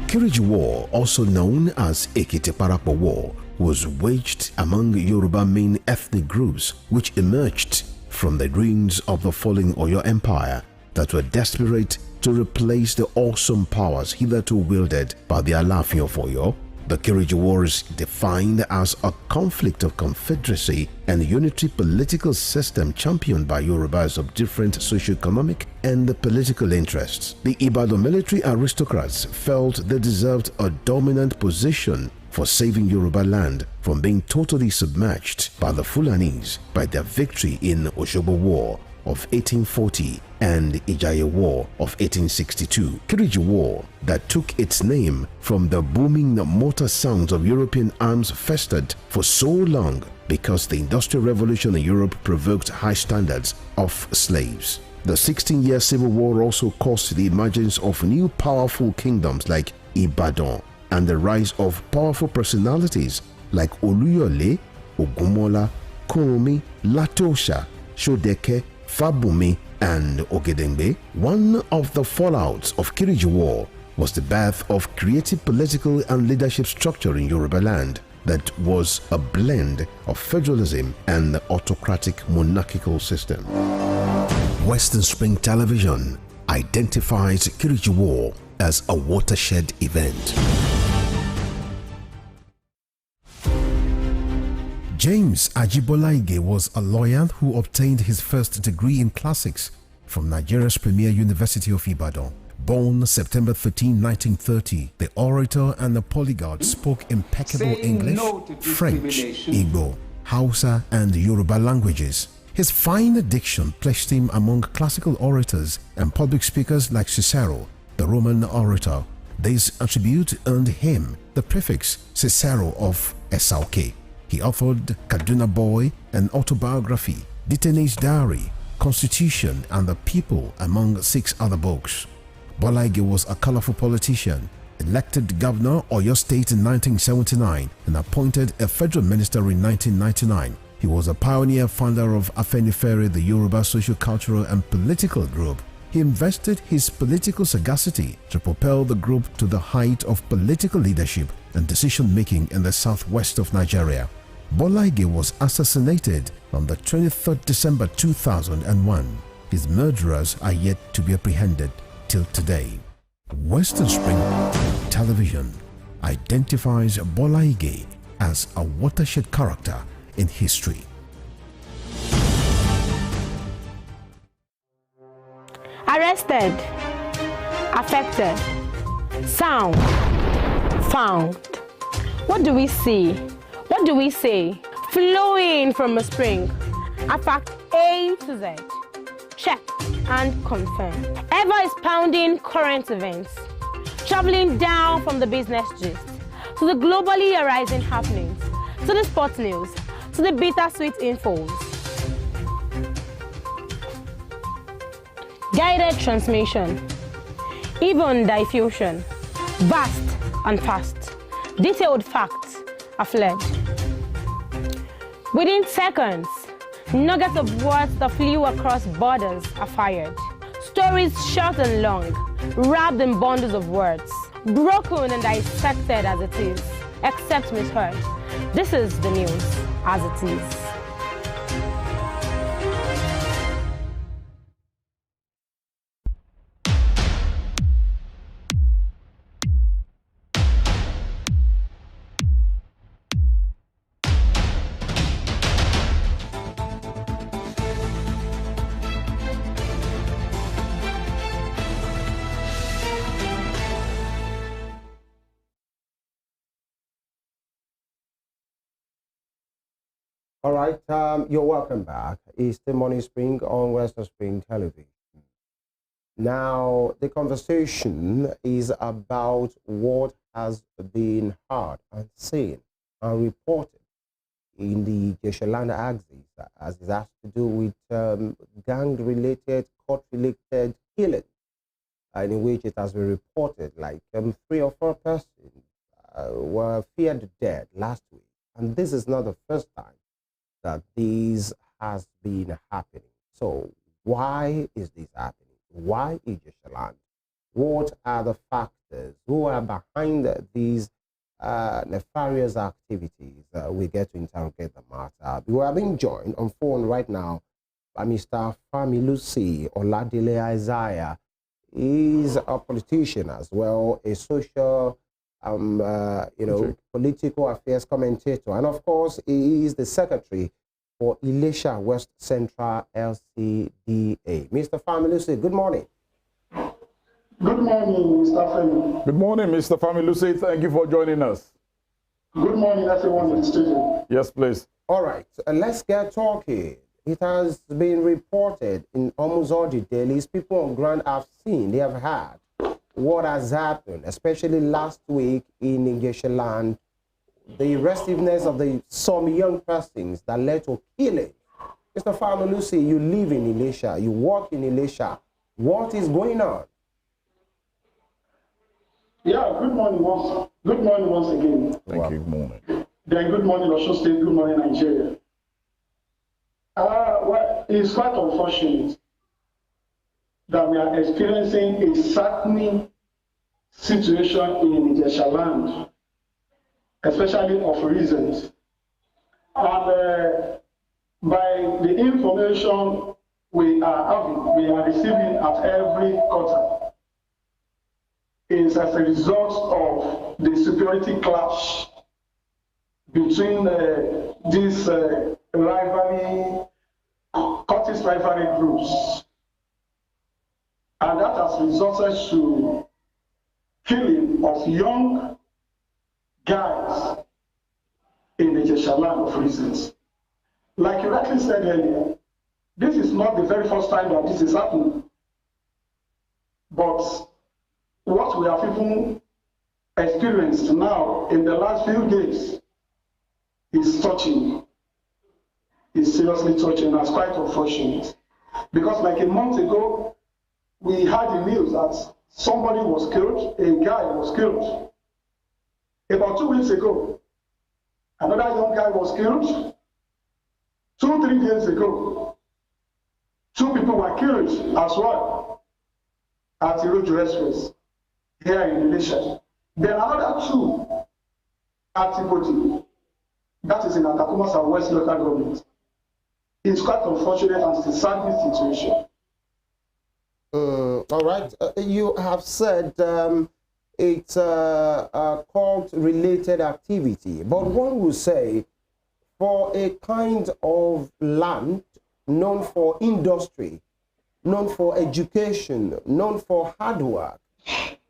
Kiriji War, also known as Ekiti Parapa War, was waged among Yoruba main ethnic groups which emerged from the ruins of the falling Oyo Empire that were desperate to replace the awesome powers hitherto wielded by the Alaafin of Oyo. The Kiriji War is defined as a conflict of confederacy and unitary political system championed by Yorubas of different socio-economic and political interests. The Ibadan military aristocrats felt they deserved a dominant position for saving Yoruba land from being totally submerged by the Fulanis by their victory in Osogbo War of 1840 and Ijaye War of 1862. Kiriji War, that took its name from the booming motor sounds of European arms, festered for so long because the Industrial Revolution in Europe provoked high standards of slaves. The 16-year Civil War also caused the emergence of new powerful kingdoms like Ibadan and the rise of powerful personalities like Oluyole, Ogunmola, Kunmi, Latosha, Shodeke, Fabumi, and Ogedengbe. One of the fallouts of Kiriji War was the birth of creative political and leadership structure in Yoruba land that was a blend of federalism and the autocratic monarchical system. Western Spring Television identifies Kiriji War as a watershed event. James Ajibolaige was a lawyer who obtained his first degree in classics from Nigeria's premier University of Ibadan. Born September 13, 1930, the orator and the polyglot spoke impeccable English, French, Igbo, Hausa, and Yoruba languages. His fine diction placed him among classical orators and public speakers like Cicero, the Roman orator. This attribute earned him the prefix Cicero of Esauke. He authored Kaduna Boy, an autobiography, Ditene's Diary, Constitution and the People, among 6 other books. Bolaige was a colorful politician, elected governor of Oyo State in 1979 and appointed a federal minister in 1999. He was a pioneer founder of Afenifere, the Yoruba social-cultural and political group. He invested his political sagacity to propel the group to the height of political leadership and decision-making in the southwest of Nigeria. Bolaige was assassinated on the 23rd December 2001. His murderers are yet to be apprehended till today. Western Spring Television identifies Bolaige as a watershed character in history. Arrested, affected, sound, found. What do we see? What do we say? Flowing from a spring. A fact A to Z. Check and confirm. Eva is pounding current events, traveling down from the business gist to the globally arising happenings, to the sports news, to the bittersweet infos. Guided transmission, even diffusion, vast and fast. Detailed facts are fled. Within seconds, nuggets of words that flew across borders are fired. Stories short and long, wrapped in bundles of words, broken and dissected as it is, except misheard. This is the news as it is. All right, you're welcome back. It's the Morning Spring on Western Spring Television. Now, the conversation is about what has been heard and seen and reported in the Jeshaland axis, as it has to do with gang-related, court-related killings, in which it has been reported like 3 or 4 persons were feared dead last week. And this is not the first time that this has been happening. So why is this happening? Why is Jeshaland? What are the factors? Who are behind these nefarious activities? We get to interrogate the matter. We are being joined on phone right now by Mr. Familusi Oladile Isaiah. He's a politician as well, a social political affairs commentator. And of course, he is the secretary for Ilesha West Central LCDA. Mr. Familusi, good morning. Good morning, Mr. Femi. Good morning, Mr. Familusi. Thank you for joining us. Good morning, everyone in the studio. Yes, please. All right, let's get talking. It has been reported in almost all the dailies. People on ground have seen, they have heard what has happened, especially last week in Jeshaland, the restiveness of some young persons that led to killing. Mr. Familusi, you live in Ilesha, you work in Ilesha. What is going on? Yeah, good morning once again. Thank you. Good morning. Then good morning, Osun State. Good morning, Nigeria. Well, it's quite unfortunate that we are experiencing a saddening situation in Jeshaland, especially of reasons. And by the information we are receiving at every quarter, is as a result of the security clash between these Curtis rivalry groups. And that has resulted to killing of young guys in the Jeshaland of reasons. Like you rightly said earlier, this is not the very first time that this is happening. But what we have even experienced now in the last few days is touching. Is seriously touching. That's quite unfortunate. Because like a month ago, we had the news that somebody was killed, a guy was killed. About 2 weeks ago, another young guy was killed. 2-3 days ago, 2 people were killed as well at the Road Express here in Ilesha. Then another 2 at Ibodi, that is in Atakuma Southwest local government. It's quite unfortunate and it's a sad situation. All right, you have said it's a cult-related activity, but one would say for a kind of land known for industry, known for education, known for hard work.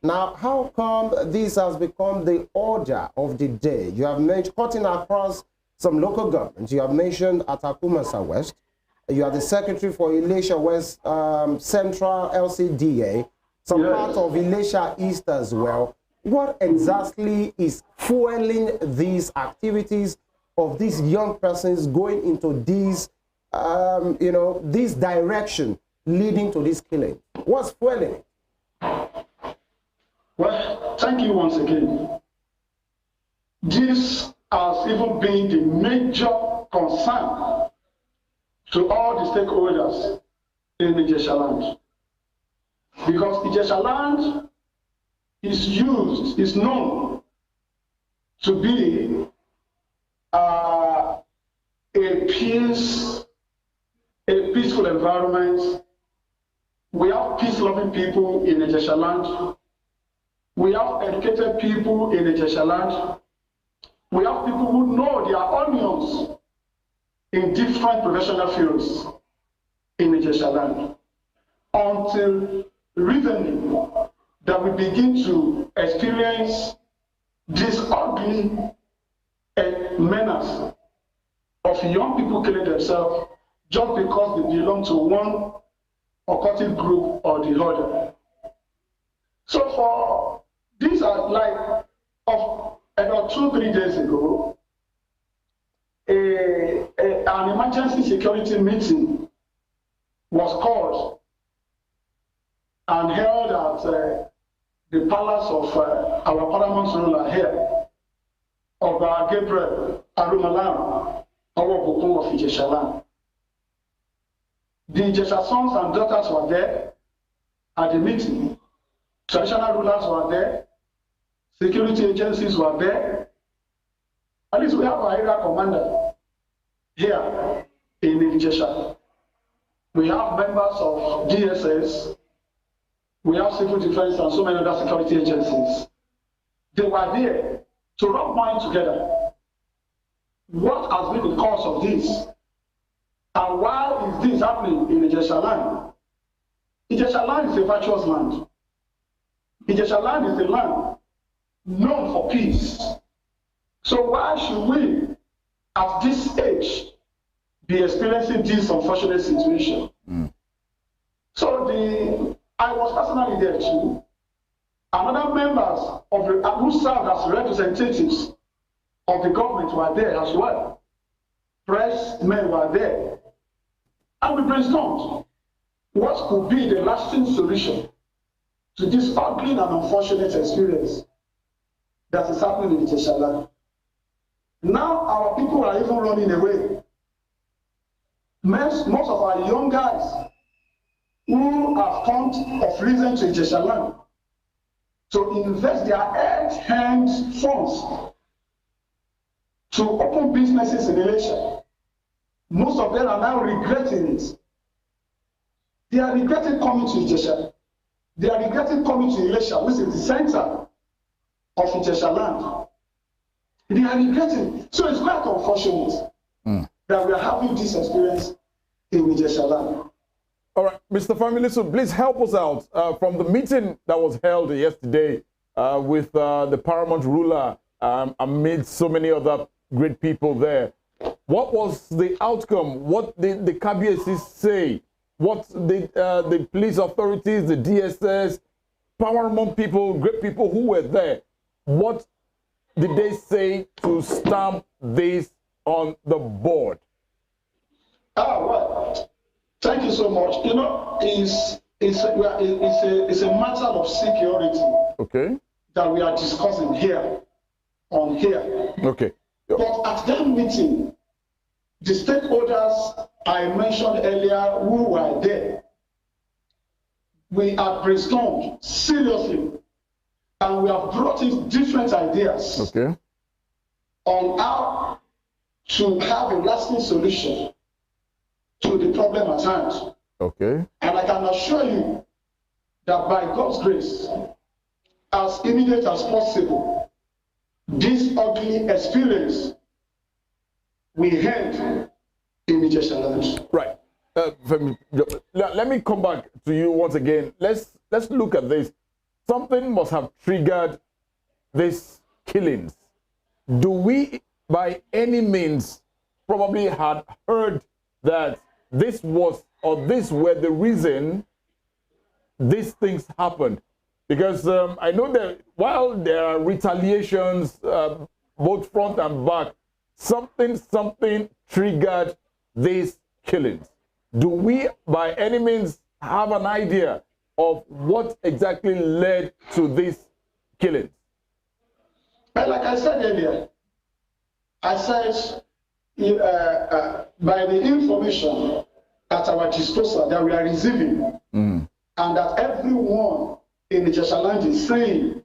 Now, how come this has become the order of the day? You have mentioned cutting across some local governments. You have mentioned Atakumasa West. You are the secretary for Elisha West Central LCDA, some part of Elisha East as well. What exactly is fueling these activities of these young persons going into these, this direction leading to this killing? What's fueling it? Well, thank you once again. This has even been the major concern to all the stakeholders in Ijesha land. Because Ijesha land is known to be a peaceful environment. We have peace-loving people in Ijesha land. We have educated people in Ijesha land. We have people who know their onions in different professional fields in Ijesha land. Until recently, that we begin to experience this ugly menace of young people killing themselves just because they belong to one occultic group or the other. So for these are like of about 2-3 days ago, an emergency security meeting was called and held at the palace of our paramount ruler here, of Gabriel Arumalam, Owobokun of Ijesha land. The Ijesha sons and daughters were there at the meeting. Traditional rulers were there. Security agencies were there. At least we have our area commander here in Ijesha. We have members of DSS. We have civil defense and so many other security agencies. They were there to rub minds together. What has been the cause of this? And why is this happening in Ijesha land? Ijesha land is a virtuous land. Ijesha land is a land known for peace. So why should we, at this age, be experiencing this unfortunate situation? So I was personally there too. Another members of the who served as representatives of the government were there as well. Press men were there. And we brainstormed what could be the lasting solution to this ugly and unfortunate experience that is happening in Ijesha land. Now our people are even running away. Most of our young guys who have found of reason to Ijesha land to invest their hand funds to open businesses in Elisha. Most of them are now regretting it. They are regretting coming to Ijesha. They are regretting coming to Elisha, which is the center of Ijesha land. They are regretting. So it's quite unfortunate that we are having this experience in Ijesha land. All right, Mr. Familesu, please help us out from the meeting that was held yesterday with the paramount ruler amid so many other great people there. What was the outcome? What did the KBC say? What did the police authorities, the DSS, paramount people, great people who were there, what did they say to stamp this on the board? Well, thank you so much. You know, it's a matter of security. Okay. That we are discussing here, on here. Okay. But at that meeting, the stakeholders I mentioned earlier who were there, we have brainstormed seriously, and we have brought in different ideas on how to have a lasting solution to the problem at hand. Okay. And I can assure you that by God's grace, as immediate as possible, this ugly experience we had in Ijesha land. Right. Femi, let me come back to you once again. Let's look at this. Something must have triggered these killings. Do we, by any means, probably had heard that this was or this were the reason these things happened? Because I know that while there are retaliations, both front and back, something triggered these killings. Do we, by any means, have an idea of what exactly led to these killings? But like I said earlier, I said by the information at our disposal that we are receiving, and that everyone in the Jeshaland is saying,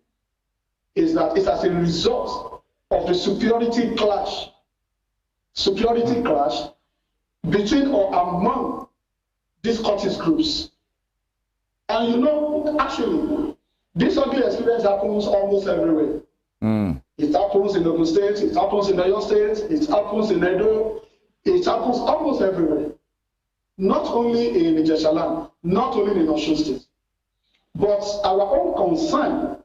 is that it's as a result of the superiority clash between or among these cultist groups. And you know, actually, this ugly experience happens almost everywhere. It happens in Ogun State, it happens in Oyo State, it happens in Edo, it happens almost everywhere. Not only in the Jeshaland, not only in Osun State. But our own concern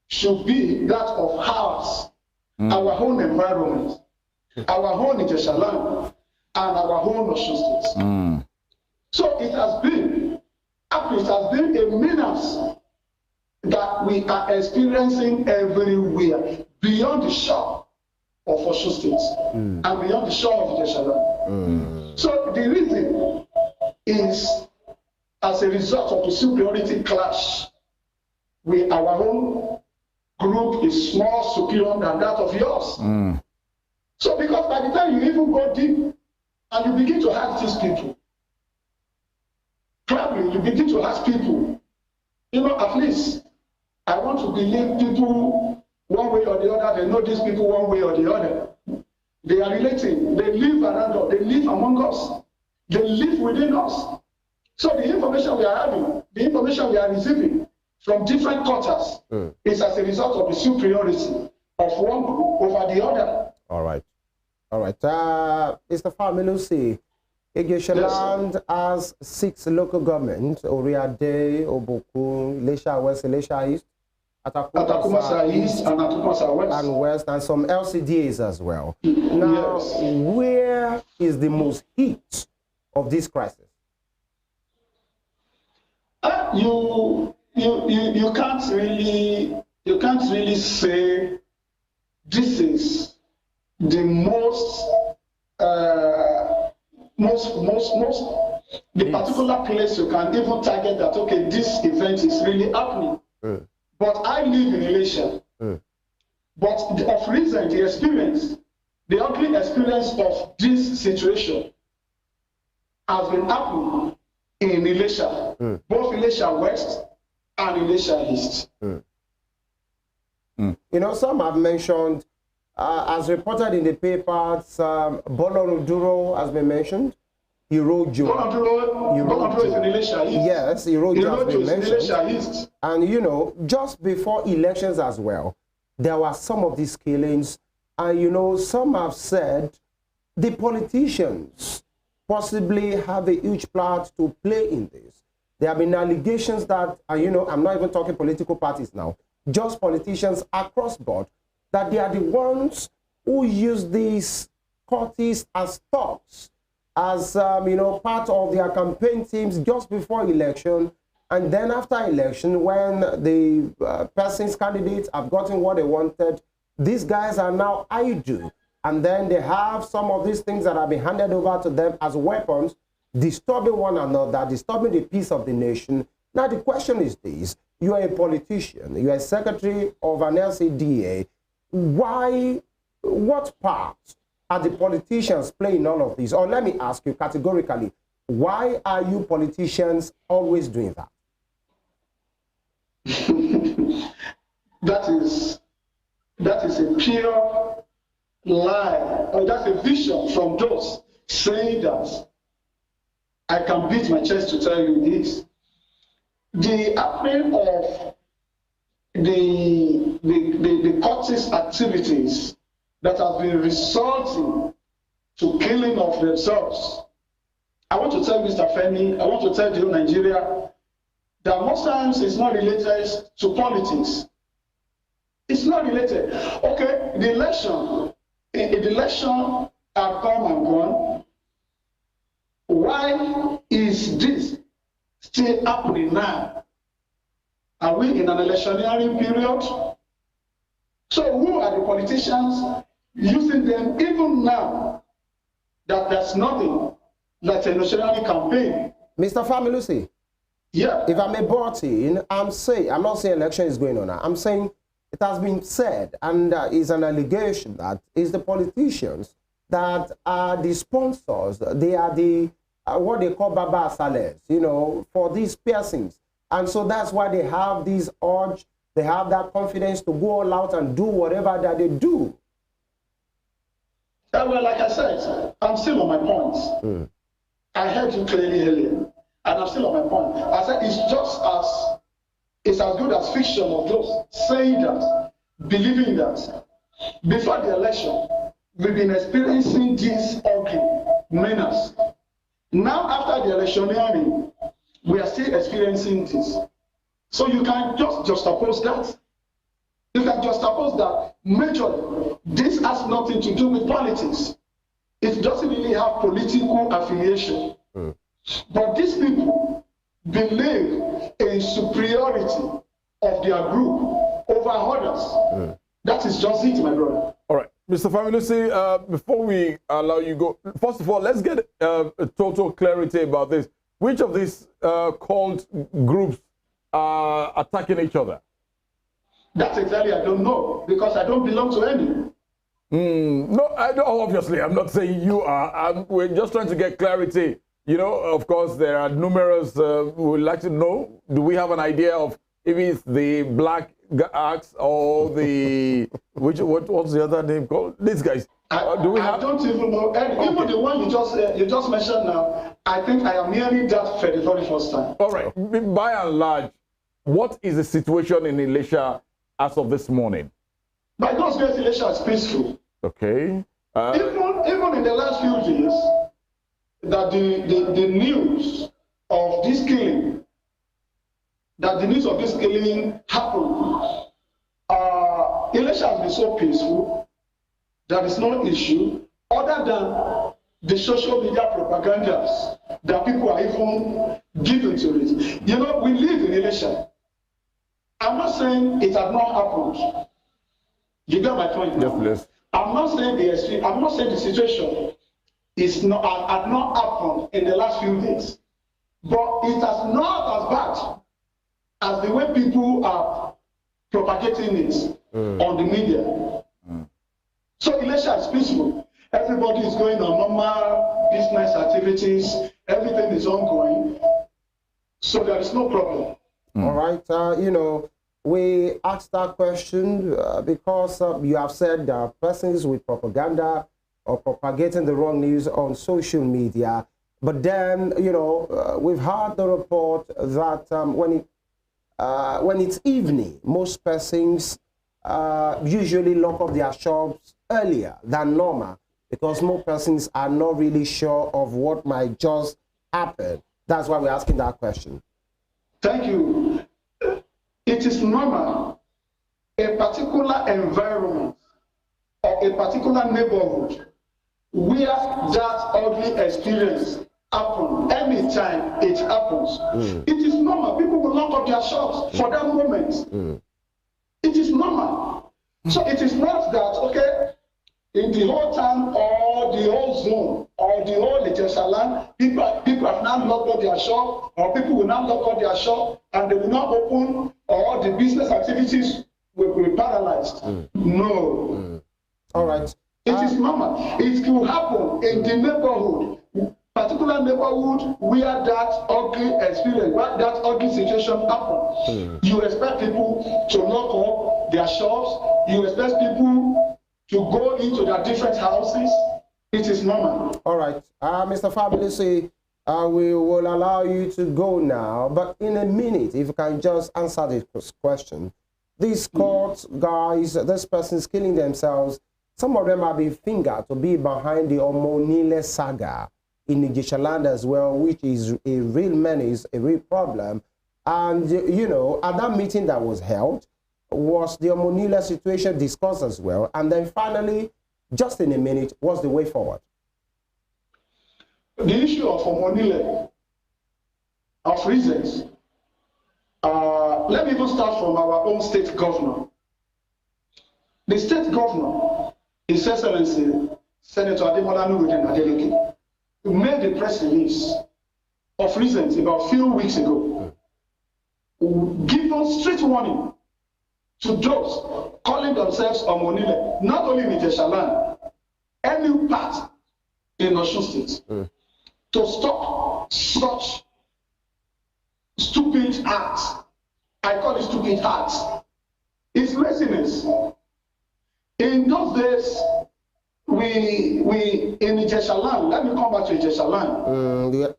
should be that of ours, our own environment, our own Jeshaland, and our own Osun State. So it has been a menace that we are experiencing everywhere, beyond the shore of Osun State and beyond the shore of Jeshaland. So the reason is as a result of the superiority clash. Our own group is more superior than that of yours. So because by the time you even go deep and you begin to ask these people, probably you begin to ask people, you know, at least I want to believe people one way or the other, they know these people one way or the other. They are relating, they live around us, they live among us, they live within us. So the information we are having, the information we are receiving from different quarters is as a result of the superiority of one group over the other. All right. Mr. Familusi, Jeshaland has 6 local governments: Oriade, Obokun, Ilesha West, Ilesha East, Atakumasa East, and Atakumasa West. And West, and some LCDAs as well. Now, where is the most heat of this crisis? You can't really say this is the the particular place you can even target that, okay, this event is really happening. But I live in Elisha. But of recent, the ugly experience of this situation has been happening in Elisha, both Elisha West and Elisha East. You know, some have mentioned, as reported in the papers, Boloruduro has been mentioned. Irojo. Boloruduro is in Elisha East. Yes, Irojo has been mentioned. Elisha East. And you know, just before elections as well, there were some of these killings. And you know, some have said the politicians possibly have a huge part to play in this. There have been allegations that, you know, I'm not even talking political parties now, just politicians across board, that they are the ones who use these cultists as thugs, as, you know, part of their campaign teams just before election. And then after election, when the person's candidates have gotten what they wanted, these guys are now idle. And then they have some of these things that have been handed over to them as weapons, disturbing one another, disturbing the peace of the nation. Now the question is this: you are a politician, you are a secretary of an LCDA. What part are the politicians playing in all of this? Or let me ask you categorically, why are you politicians always doing that? That is a pure lie, or that's a vision from those saying that I can beat my chest to tell you this. The happening of the cultist activities that have been resulting to killing of themselves I want to tell Mr. Femi, I want to tell the whole Nigeria that most times it's not related to politics. It's not related. Okay, the election have come and gone. Why is this still happening now? Are we in an electioneering period? So who are the politicians using them even now that there's nothing like an electioneering campaign? Mr. Familusi, yeah. If I may butt in, I'm not saying election is going on now. I'm saying it has been said, and is an allegation that it's the politicians that are the sponsors. They are the what they call Baba Salers, you know, for these piercings. And so that's why they have this urge, they have that confidence to go all out and do whatever that they do. Well, like I said, I'm still on my points. I heard you clearly earlier, and I'm still on my point. I said it's as good as fiction of those saying that, believing that. Before the election, we've been experiencing this ugly menace. Now, after the electioneering, we are still experiencing this. So you can just juxtapose that. You can juxtapose that majorly. This has nothing to do with politics. It doesn't really have political affiliation. But these people believe in superiority of their group over others. That is just it, my brother. All right, Mr. Familusi, before we allow you go, first of all, let's get a total clarity about this. Which of these cult groups are attacking each other? That's exactly, I don't know, because I don't belong to any. No, I don't, obviously, I'm not saying you are. We're just trying to get clarity. You know, of course, there are numerous, we would like to know, do we have an idea of if it's the Black Axe or the, what's the other name called? These guys. Do we have? I don't even know. And okay. Even the one you just mentioned now, I think I am hearing that for the very first time. All right. By and large, what is the situation in Elisha as of this morning? By God's grace, Elisha is peaceful. Okay. Even in the last few days, that the news of this killing, happened, Elisha has been so peaceful. There is no issue other than the social media propagandas that people are even giving to it. You know, we live in Elisha. I'm not saying it has not happened. You get my point now? Yes, please. I'm not saying the situation has not happened in the last few days, but it has not as bad as the way people are propagating it on the media. So Elisha is peaceful. Everybody is going on normal business activities. Everything is ongoing. So there is no problem. All right. You know, we asked that question because you have said persons with propaganda or propagating the wrong news on social media. But then, you know, we've heard the report that when it's evening, most persons usually lock up their shops earlier than normal because most persons are not really sure of what might just happen. That's why we're asking that question. Thank you. It is normal. A particular environment or a particular neighborhood where that ugly experience happens, anytime it happens, it is normal. People will lock up their shops for that moment. It is normal. So it is not that, okay, in the whole town or the whole zone or the whole Lagos land, people have now locked up their shop, or people will now lock up their shop and they will not open, or the business activities will be paralyzed. No. All right. It is normal. It will happen in the neighborhood, particular neighborhood where that ugly experience, where that ugly situation happens. You expect people to lock up their shops. You expect people to go into their different houses. It is normal. All right. Mr. Familusi, we will allow you to go now. But in a minute, if you can just answer this question. These court guys, this person's killing themselves, some of them have been fingered to be behind the Omonile saga. in Ijeshaland as well, which is a real menace, a real problem. And, you know, at that meeting that was held, was the Omonile situation discussed as well? And then finally, just in a minute, what's the way forward? The issue of Omonile, of reasons, let me even start from our own state governor. The state governor, His Excellency, Senator Ademola Nurudeen Adeleke, made a press release of reasons about a few weeks ago, giving strict warning to those calling themselves Omonile, not only in Ijeshaland, any part in Osun State, to stop such stupid acts. I call it stupid acts. It's laziness. In those days, we in Ijeshaland, let me come back to Ijeshaland.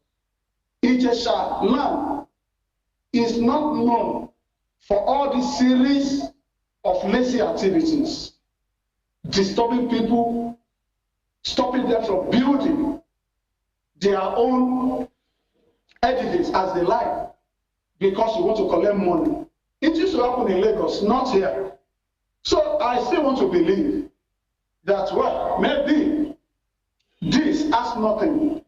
Ijeshaland is not known for all this series of lazy activities, disturbing people, stopping them from building their own edifice as they like, because you want to collect money. It used to happen in Lagos, not here. So I still want to believe that, well, maybe this has nothing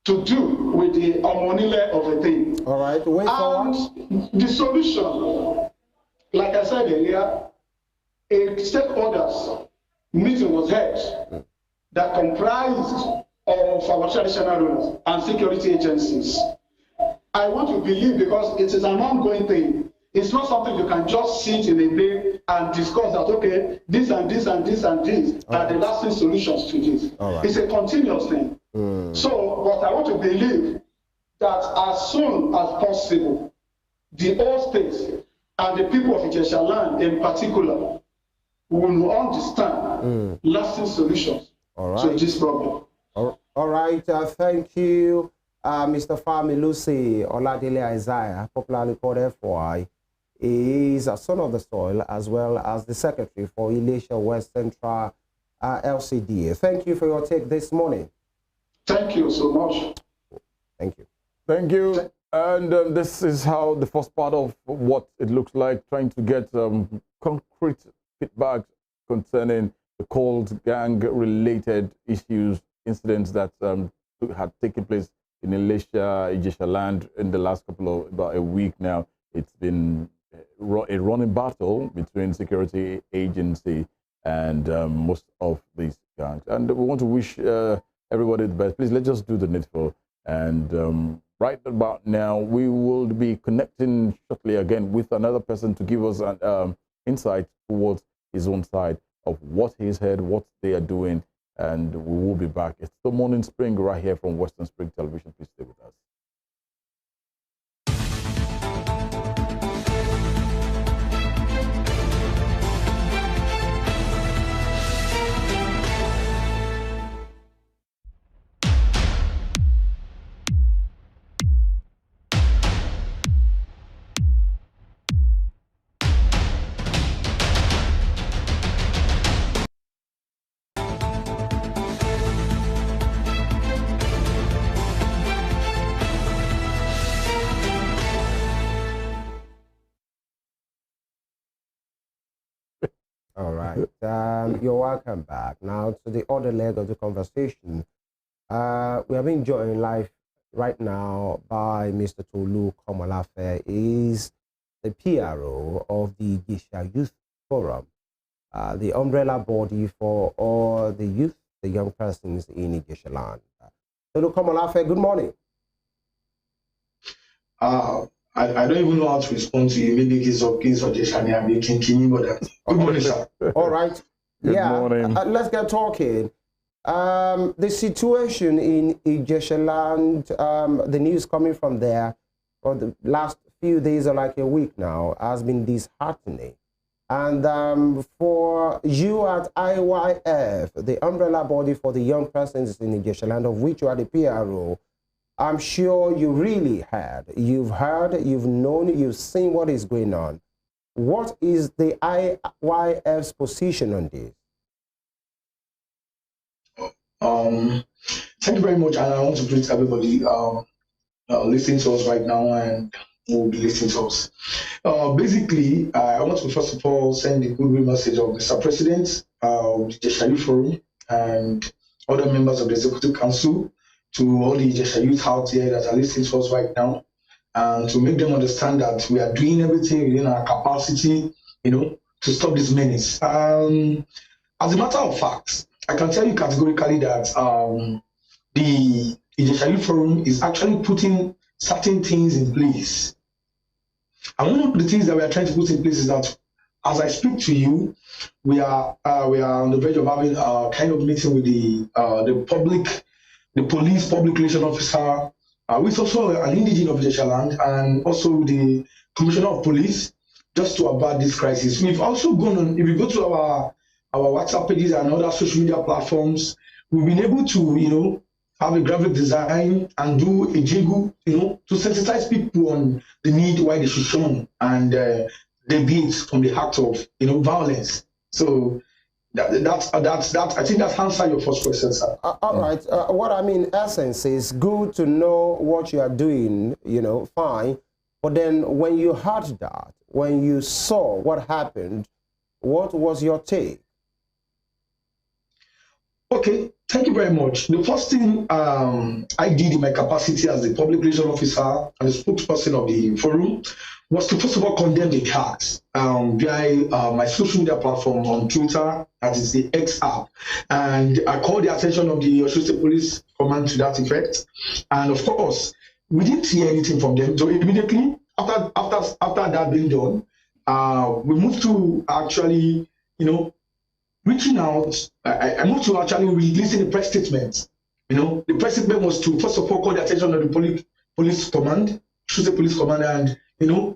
to do with the Omonile of the thing. All right, wait and the solution, like I said earlier, a stakeholders meeting was held that comprised of our traditional rulers and security agencies. I want to believe, because it is an ongoing thing. It's not something you can just sit in a day and discuss that, okay, this and this and this and this are the lasting solutions to this. It's a continuous thing. So, but I want to believe that as soon as possible, the whole state and the people of Ijeshaland in particular will understand lasting solutions to this problem. All right, thank you, Mr. Fami Lucy Oladele Isaiah, popularly called FY. He is a son of the soil as well as the secretary for Elisha West Central LCDA. Thank you for your take this morning. Thank you so much. Thank you. Thank you. And this is how the first part of what it looks like, trying to get concrete feedback concerning the cold gang-related issues, incidents that had taken place in Elisha, Ijeshaland in the last about a week now. It's been a running battle between security agency and most of these gangs. And we want to wish everybody the best. Please, let's just do the needful. And right about now, we will be connecting shortly again with another person to give us an insight towards his own side of what he's heard, what they are doing, and we will be back. It's the Morning Spring right here from Western Spring Television. Please stay with us. All right, you're welcome back. Now to the other leg of the conversation. We have been joined live right now by Mr. Tolu Komolafe. He is the PRO of the Gisha Youth Forum, the umbrella body for all the youth, the young persons in Ijeshaland. Tolu Komolafe, good morning. I don't even know how to respond to you. Maybe it's okay, suggestion. I'm making good morning, sir. All right. Good morning. Let's get talking. The situation in Ijeshaland, the news coming from there for the last few days or like a week now has been disheartening. And for you at IYF, the umbrella body for the young persons in Ijeshaland, of which you are the PRO, I'm sure you really you've heard, you've known, you've seen what is going on. What is the IYF's position on this? Thank you very much, and I want to greet everybody listening to us right now and who will be listening to us. Basically, I want to first of all send the goodwill message of Mr. President, the Ijesha Youth Forum, and other members of the Executive Council to all the Ijesha youth out there that are listening to us right now, and to make them understand that we are doing everything within our capacity, to stop this menace. As a matter of fact, I can tell you categorically that the Ijesha Youth Forum is actually putting certain things in place. And one of the things that we are trying to put in place is that, as I speak to you, we are on the verge of having a kind of meeting with the police public relation officer, with also an indigene of Ijesha land, and also the commissioner of police, just to avert this crisis. We've also gone on, if you go to our WhatsApp pages and other social media platforms, we've been able to, have a graphic design and do a jingle, to sensitize people on the need why they should shun and deviate from the act of, violence. So that's I think that answers your first question, sir. All right. What I mean, in essence, is good to know what you are doing, fine. But then when you heard that, when you saw what happened, what was your take? Okay, thank you very much. The first thing I did in my capacity as the public relations officer and the spokesperson of the forum was to first of all condemn the attacks via my social media platform on Twitter, that is the X app. And I called the attention of the Osun State Police Command to that effect. And of course, we didn't hear anything from them. So immediately after that being done, we moved to actually, reaching out. I moved to actually releasing the press statement. The press statement was to first of all call the attention of the police command, Osun State Police Command, and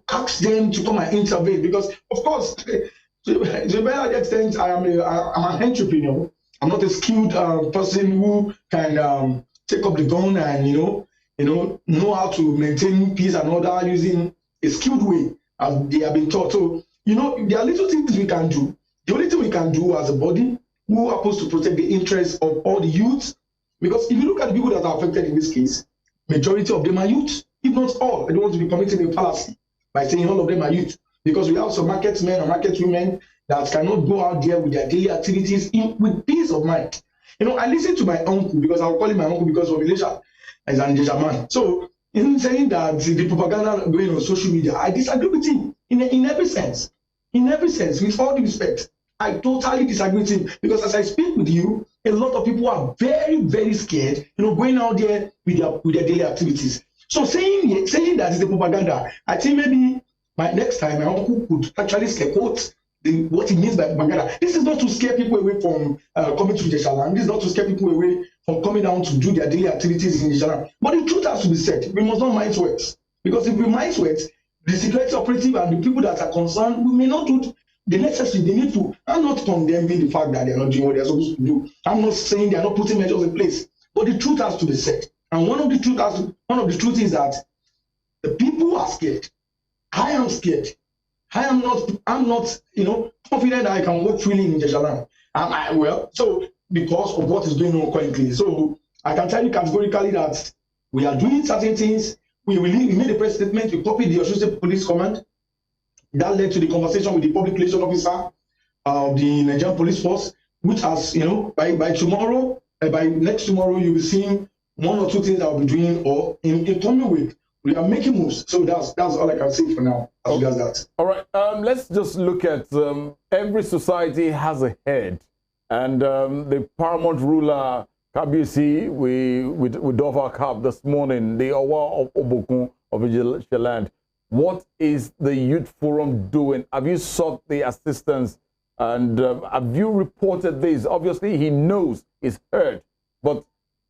ask them to come and intervene, because of course, to a better extent, I'm an entrepreneur. I'm not a skilled person who can take up the gun and know how to maintain peace and order using a skilled way as they have been taught. So there are little things we can do. The only thing we can do as a body who are supposed to protect the interests of all the youths, because if you look at the people that are affected in this case, majority of them are youth, if not all. I don't want to be committing a fallacy by saying all of them are youth, because we have some market men and market women that cannot go out there with their daily activities with peace of mind. I listen to my uncle, because I'll call him my uncle because of relation as an Ijesha man. So in saying that the propaganda going on social media, I disagree with him in every sense. In every sense, with all due respect, I totally disagree with him, because as I speak with you, a lot of people are very, very scared, going out there with their daily activities. So saying that is the propaganda, I think maybe next time my uncle could actually quote what he means by propaganda. This is not to scare people away from coming to Ijesha land. This is not to scare people away from coming down to do their daily activities in Ijesha land. But the truth has to be said. We must not mind sweat, because if we mind sweat, the security operative and the people that are concerned, we may not do the necessary, the needful. I'm not condemning the fact that they're not doing what they're supposed to do. I'm not saying they're not putting measures in place. But the truth has to be said. And one of the truth is that the people are scared. I am scared. I'm not confident that I can work freely in Ijesha land. So because of what is going on currently. So I can tell you categorically that we are doing certain things. We made a press statement, we copied the Osun State Police Command. That led to the conversation with the public relations officer of the Nigerian Police Force, which has, by tomorrow, by next tomorrow, you'll be seeing one or two things that I'll be doing, or in a coming week, we are making moves. So that's all I can say for now as regards that. All right, let's just look at every society has a head, and the paramount ruler, Kabiyesi, we doff our cap this morning, the Owa of Obokun of Ijesha land. What is the Youth Forum doing? Have you sought the assistance, and have you reported this? Obviously, he knows, he's heard, but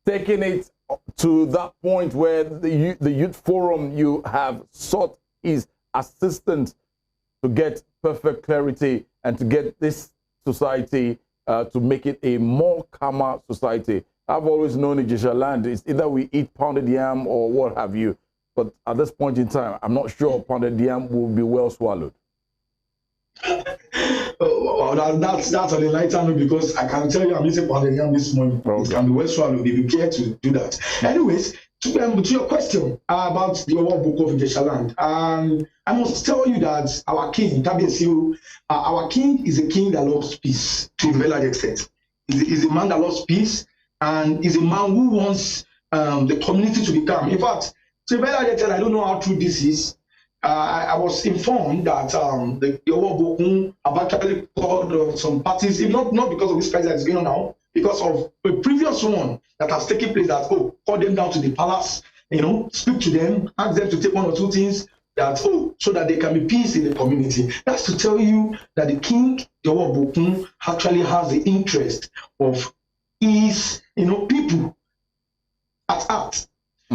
taking it to that point where the Youth Forum, you have sought his assistance to get perfect clarity and to get this society to make it a more calmer society. I've always known Ijesha land is either we eat pounded yam or what have you. But at this point in time, I'm not sure pounded yam will be well swallowed. Well, that's an enlightenment because I can tell you I'm eating pounded yam this morning. It can be well swallowed if you care to do that. Anyways, to your question about the Owo Book of Ijesha-land, I must tell you that our king, Kabiyesi, our king is a king that loves peace to a very large extent. He's a man that loves peace, and is a man who wants the community to be calm. In fact, to a very large extent, I don't know how true this is. I was informed that the Owo Book have actually called some parties, if not because of this crisis that is going on now, because of a previous one that has taken place that, call them down to the palace, speak to them, ask them to take one or two things that, so that there can be peace in the community. That's to tell you that the king, the Owo Book, actually has the interest of his, people at heart.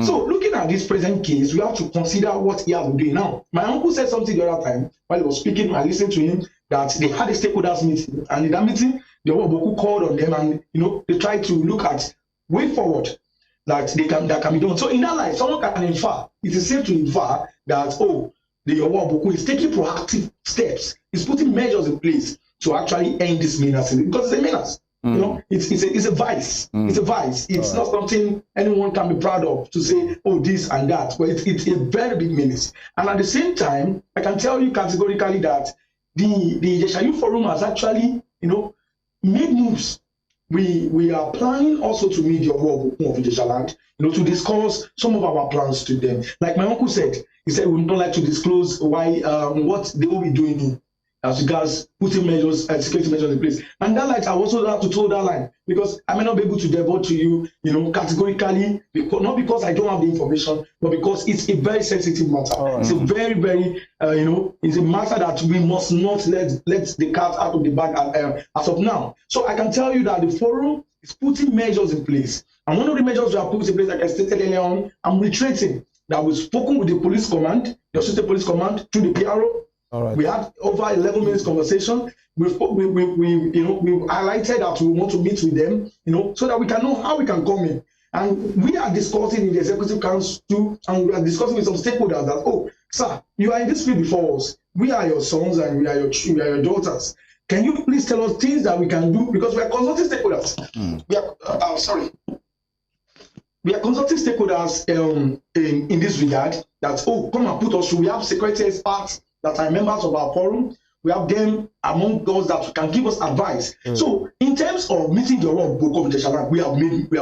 So looking at this present case, we have to consider what he has been doing now. My uncle said something the other time while he was speaking. I listened to him that they had a stakeholders meeting, and in that meeting, the Owo Book called on them, and they tried to look at way forward that can be done. So in that light, someone can infer. It is safe to infer that the Owo Book is taking proactive steps. He's putting measures in place to actually end this menace because it's a menace. It's a vice. It's a vice. It's not something anyone can be proud of to say, this and that. But it's a very big menace. And at the same time, I can tell you categorically that the Ijesha Youth Forum has actually, made moves. We are planning also to meet the Owo Book of Ijesha-land, to discuss some of our plans to them. Like my uncle said, he said we don't like to disclose why what they will be doing as regards putting measures and security measures in place. And that light, I also have to toe that line because I may not be able to divulge to you, categorically, not because I don't have the information, but because it's a very sensitive matter. It's a very, very, it's a matter that we must not let the cat out of the bag as of now. So I can tell you that the forum is putting measures in place. And one of the measures we have put in place, like I stated earlier on, I'm reiterating that we've spoken with the police command, the State Police Command, through the PRO. All right. We had over 11 minutes conversation. We highlighted that we want to meet with them, so that we can know how we can come in. And we are discussing in the Executive Council too, and we are discussing with some stakeholders that, sir, you are in this field before us. We are your sons and we are your daughters. Can you please tell us things that we can do? Because we are consulting stakeholders. We are consulting stakeholders in this regard that, come and put us through. We have security experts that are members of our forum. We have them among those that can give us advice. So in terms of meeting the Owo Book of Ijesha-land, we have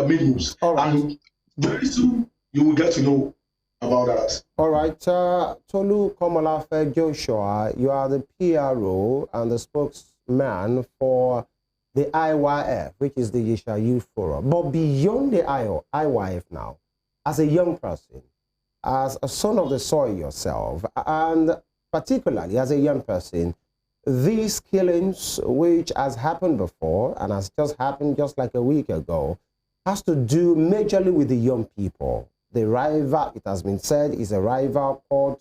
made moves. Right. And very soon you will get to know about that. All right. Tolu Komolafe Joshua, you are the PRO and the spokesman for the IYF, which is the Ijesha Youth Forum. But beyond the IYF now, as a young person, as a son of the soil yourself, and particularly as a young person, these killings, which has happened before and has just happened just like a week ago, has to do majorly with the young people. The rival, it has been said, is a rival court,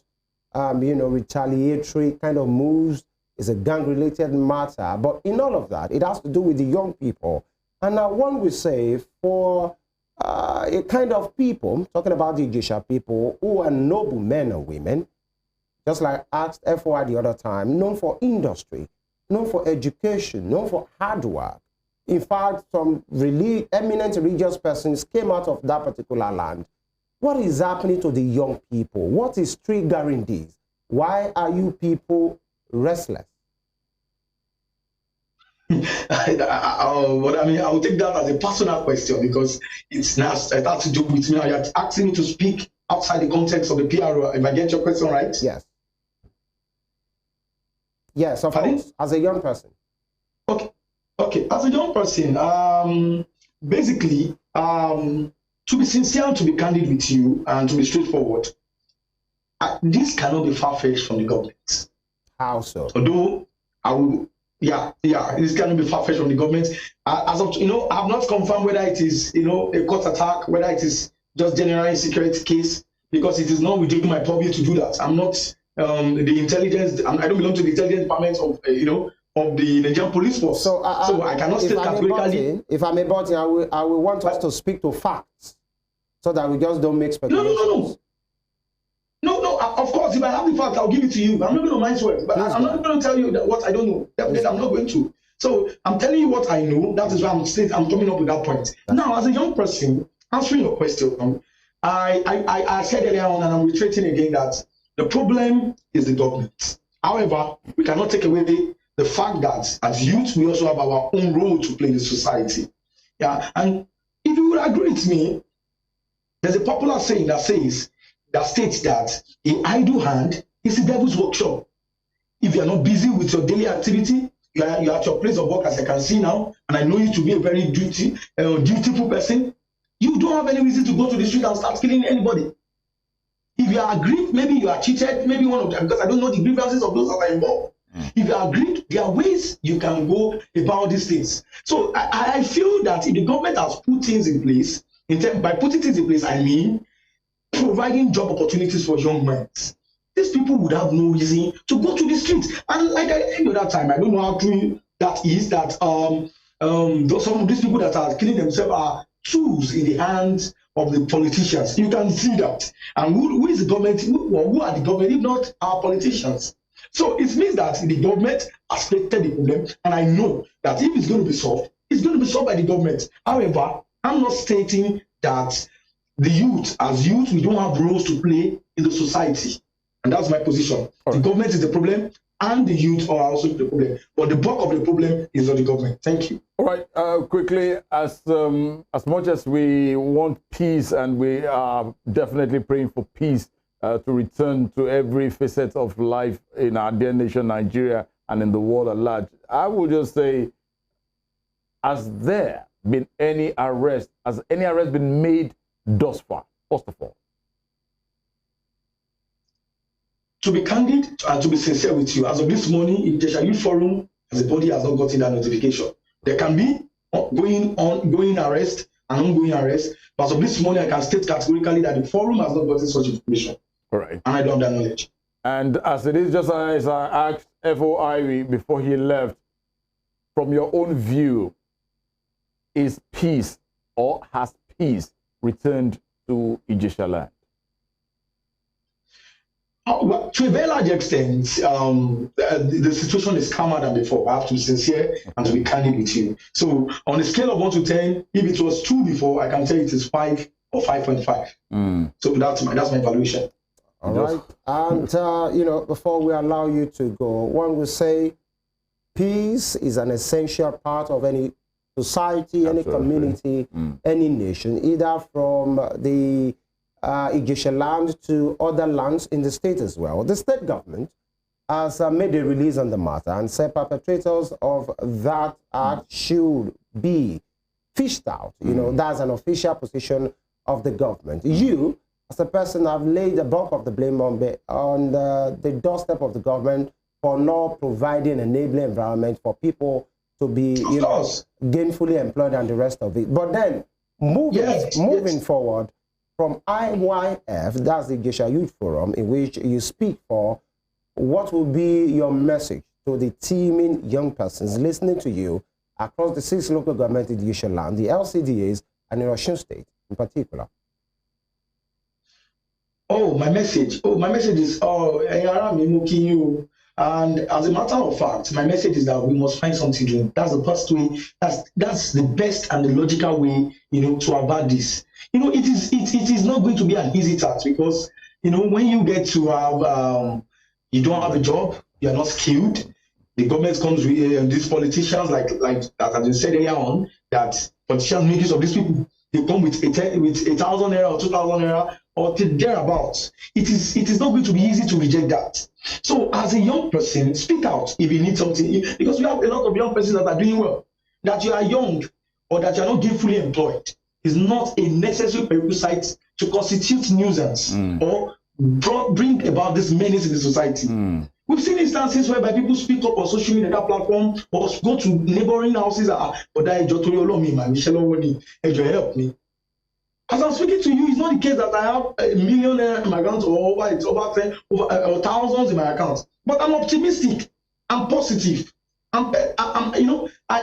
retaliatory kind of moves, is a gang-related matter. But in all of that, it has to do with the young people. And now one would say for a kind of people, talking about the Ijesha people, who are noble men and women, just like asked FOI the other time, known for industry, known for education, known for hard work. In fact, some really eminent religious persons came out of that particular land. What is happening to the young people? What is triggering this? Why are you people restless? I will take that as a personal question because it has to do with me. You're asking me to speak outside the context of the PRO. If I get your question right? Yes. Yes, of course, as a young person. Okay. As a young person, basically, to be sincere and to be candid with you and to be straightforward, this cannot be far-fetched from the government. How so? Although, this cannot be far-fetched from the government. As of, I have not confirmed whether it is, a court attack, whether it is just general insecurity case, because it is not within my purview to do that. I'm not the intelligence. I don't belong to the intelligence department of the Nigerian police force. So I cannot state categorically. If I'm about it, I will want us to speak to facts, so that we just don't make speculations. No. Of course, If I have the fact, I'll give it to you. I'm not going to mind swear, but I'm not going to tell you that what I don't know. Definitely, I'm not going to. So I'm telling you what I know. That is why I'm coming up with that point. Now, as a young person, answering your question, I said earlier on, and I'm reiterating again that the problem is the government. However, we cannot take away the fact that as youth, we also have our own role to play in society. Yeah, and if you would agree with me, there's a popular saying that states that an idle hand is the devil's workshop. If you are not busy with your daily activity, you're at your place of work, as I can see now, and I know you to be a very dutiful person, you don't have any reason to go to the street and start killing anybody. If you are aggrieved, maybe you are cheated, maybe one of them, because I don't know the grievances of those that are involved. If you are aggrieved, there are ways you can go about these things. So I feel that if the government has put things in place, by putting things in place, I mean providing job opportunities for young men. These people would have no reason to go to the streets. And like I said the other time, I don't know how true that is, that some of these people that are killing themselves are tools in the hands of the politicians. You can see that. And who is the government? Who are the government, if not our politicians? So it means that the government has created the problem, and I know that if it's going to be solved, it's going to be solved by the government. However, I'm not stating that the youth, as youth, we don't have roles to play in the society. And that's my position. The government is the problem, and the youth are also the problem. But the bulk of the problem is on the government. Thank you. All right, quickly, as much as we want peace, and we are definitely praying for peace to return to every facet of life in our dear nation, Nigeria, and in the world at large, I would just say, has there been any arrest? Has any arrest been made thus far, first of all? To be candid and to be sincere with you, as of this morning, in the Youth Forum, as a body has not gotten that notification. There can be ongoing arrest and ongoing arrest, but as of this morning, I can state categorically that the forum has not gotten such information. All right. And I don't have that knowledge. And as it is, just as I asked FOI before he left, from your own view, is peace, or has peace returned to Ijesha land? Well, to a very large extent, the situation is calmer than before. I have to be sincere and to be candid with you. So on a scale of 1 to 10, if it was 2 before, I can tell it is 5 or 5.5. So that's my evaluation. All right. And, before we allow you to go, one will say peace is an essential part of any society, any community, any nation, either from the Ijesha land to other lands in the state as well. The state government has made a release on the matter and said perpetrators of that act should be fished out. That's an official position of the government. You, as a person, have laid the bulk of the blame on the doorstep of the government for not providing an enabling environment for people to be gainfully employed and the rest of it. But then, moving forward, from IYF, that's the Ijesha Youth Forum, in which you speak for, what will be your message to the teeming young persons listening to you across the 6 local governments in Ijesha land, the LCDAs, and in Osun State in particular? My message is, and as a matter of fact, my message is that we must find something to do. That's the best way, that's the best and the logical way, to avert this. It is not going to be an easy task, because, when you get to have, you don't have a job, you're not skilled, the government comes with these politicians, like that has been said earlier on, that politicians make use of these people. They come with 1,000 naira or 2,000 naira or thereabouts. It is not going to be easy to reject that. So as a young person, speak out if you need something, because we have a lot of young persons that are doing well. That you are young or that you are not gainfully employed is not a necessary prerequisite to constitute nuisance or bring about this menace in the society. We've seen instances whereby people speak up on social media platform or go to neighboring houses. But help me. As I'm speaking to you, it's not the case that I have a million in my account or over thousands in my account. But I'm optimistic. I'm positive. I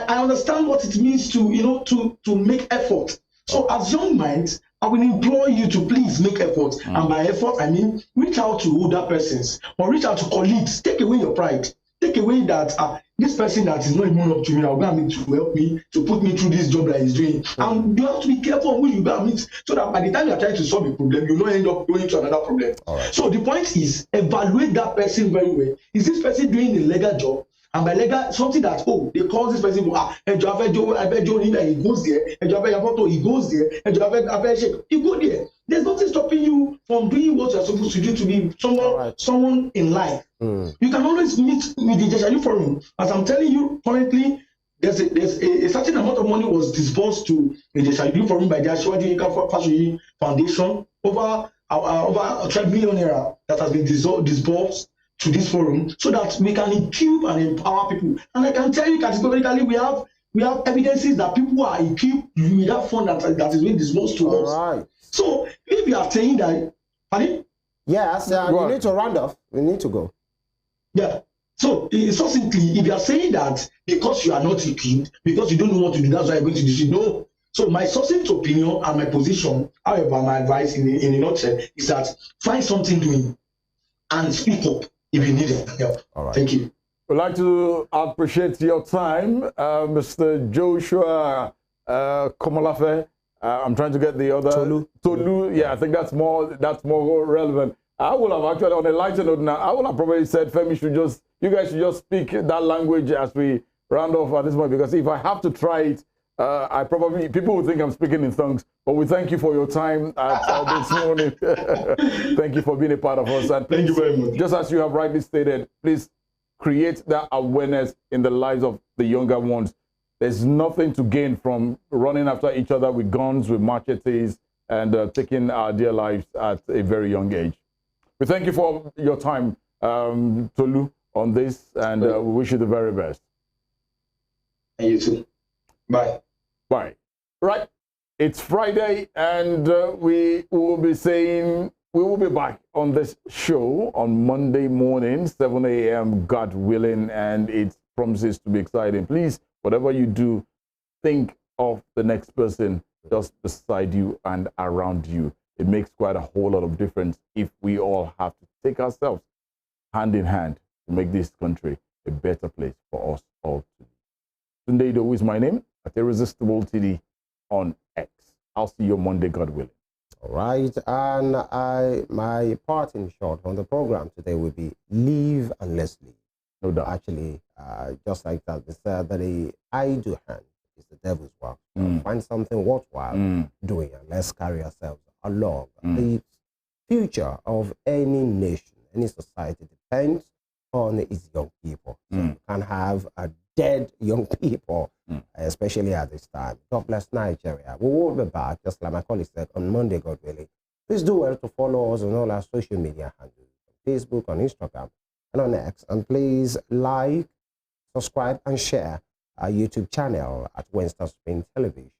understand what it means to make effort. So as young minds, I will implore you to please make efforts. And by effort, I mean reach out to older persons or reach out to colleagues. Take away your pride. Take away that this person that is not even up to me, I'll go and meet to help me, to put me through this job that he's doing. And you have to be careful who you go and meet, so that by the time you are trying to solve a problem, you don't end up going to another problem. So the point is, evaluate that person very well. Is this person doing a legal job? And by legal, something that, they call this person, he goes there, he goes there, you go there. There's nothing stopping you from doing what you're supposed to do to be someone in life. You can always meet with the Jeshayu Forum. As I'm telling you, currently, there's a certain amount of money was disbursed to the Jeshayu Forum by the Asiwaju Yinka Fashoyi Foundation, over 12 million naira that has been disbursed to this forum, so that we can equip and empower people. And I can tell you categorically, we have evidences that people are equipped with that fund that is being disbursed to us. Right. So if you are saying that, pardon? Yes, you need to round off. We need to go. Yeah. So succinctly, if you are saying that because you are not equipped, because you don't know what to do, that's why you're going to do it. No. So my succinct opinion and my position, however, my advice in a nutshell is that find something doing and speak up if you need help. All right. Thank you. We'd like to appreciate your time, Mr. Joshua Komolafe. I'm trying to get the other Tolu. Yeah, I think that's more relevant. I would have actually, on a lighter note now, I would have probably said, Femi, you guys should just speak that language as we round off at this point, because if I have to try it, people will think I'm speaking in tongues. But we thank you for your time this morning. Thank you for being a part of us. And please, thank you very much. Just as you have rightly stated, please create that awareness in the lives of the younger ones. There's nothing to gain from running after each other with guns, with machetes, and taking our dear lives at a very young age. We thank you for your time, Tolu, on this, and we wish you the very best. And you too. Bye. Bye. Right. It's Friday, and we will be back on this show on Monday morning, 7 a.m., God willing, and it promises to be exciting. Please, whatever you do, think of the next person just beside you and around you. It makes quite a whole lot of difference if we all have to take ourselves hand in hand to make this country a better place for us all to live. Tunde Idowu is my name, at Irresistible TD on X. I'll see you Monday, God willing. All right, and my part in short on the program today will be live and let's live. No doubt. Actually, just like that, they said that the idle hand is the devil's work. So find something worthwhile doing, and let's carry ourselves along. The future of any nation, any society depends on its young people. So you can't have a dead young people, especially at this time. God bless Nigeria. We will be back, just like my colleague said, on Monday, God willing. Please do well to follow us on all our social media handles, on Facebook, on Instagram, and on X. And please like, subscribe, and share our YouTube channel at Winston Spring Television.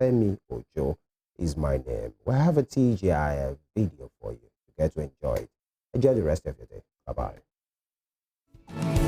Femi Ojo is my name. We have a TGIF video for you to get to enjoy it. Enjoy the rest of your day. Bye-bye.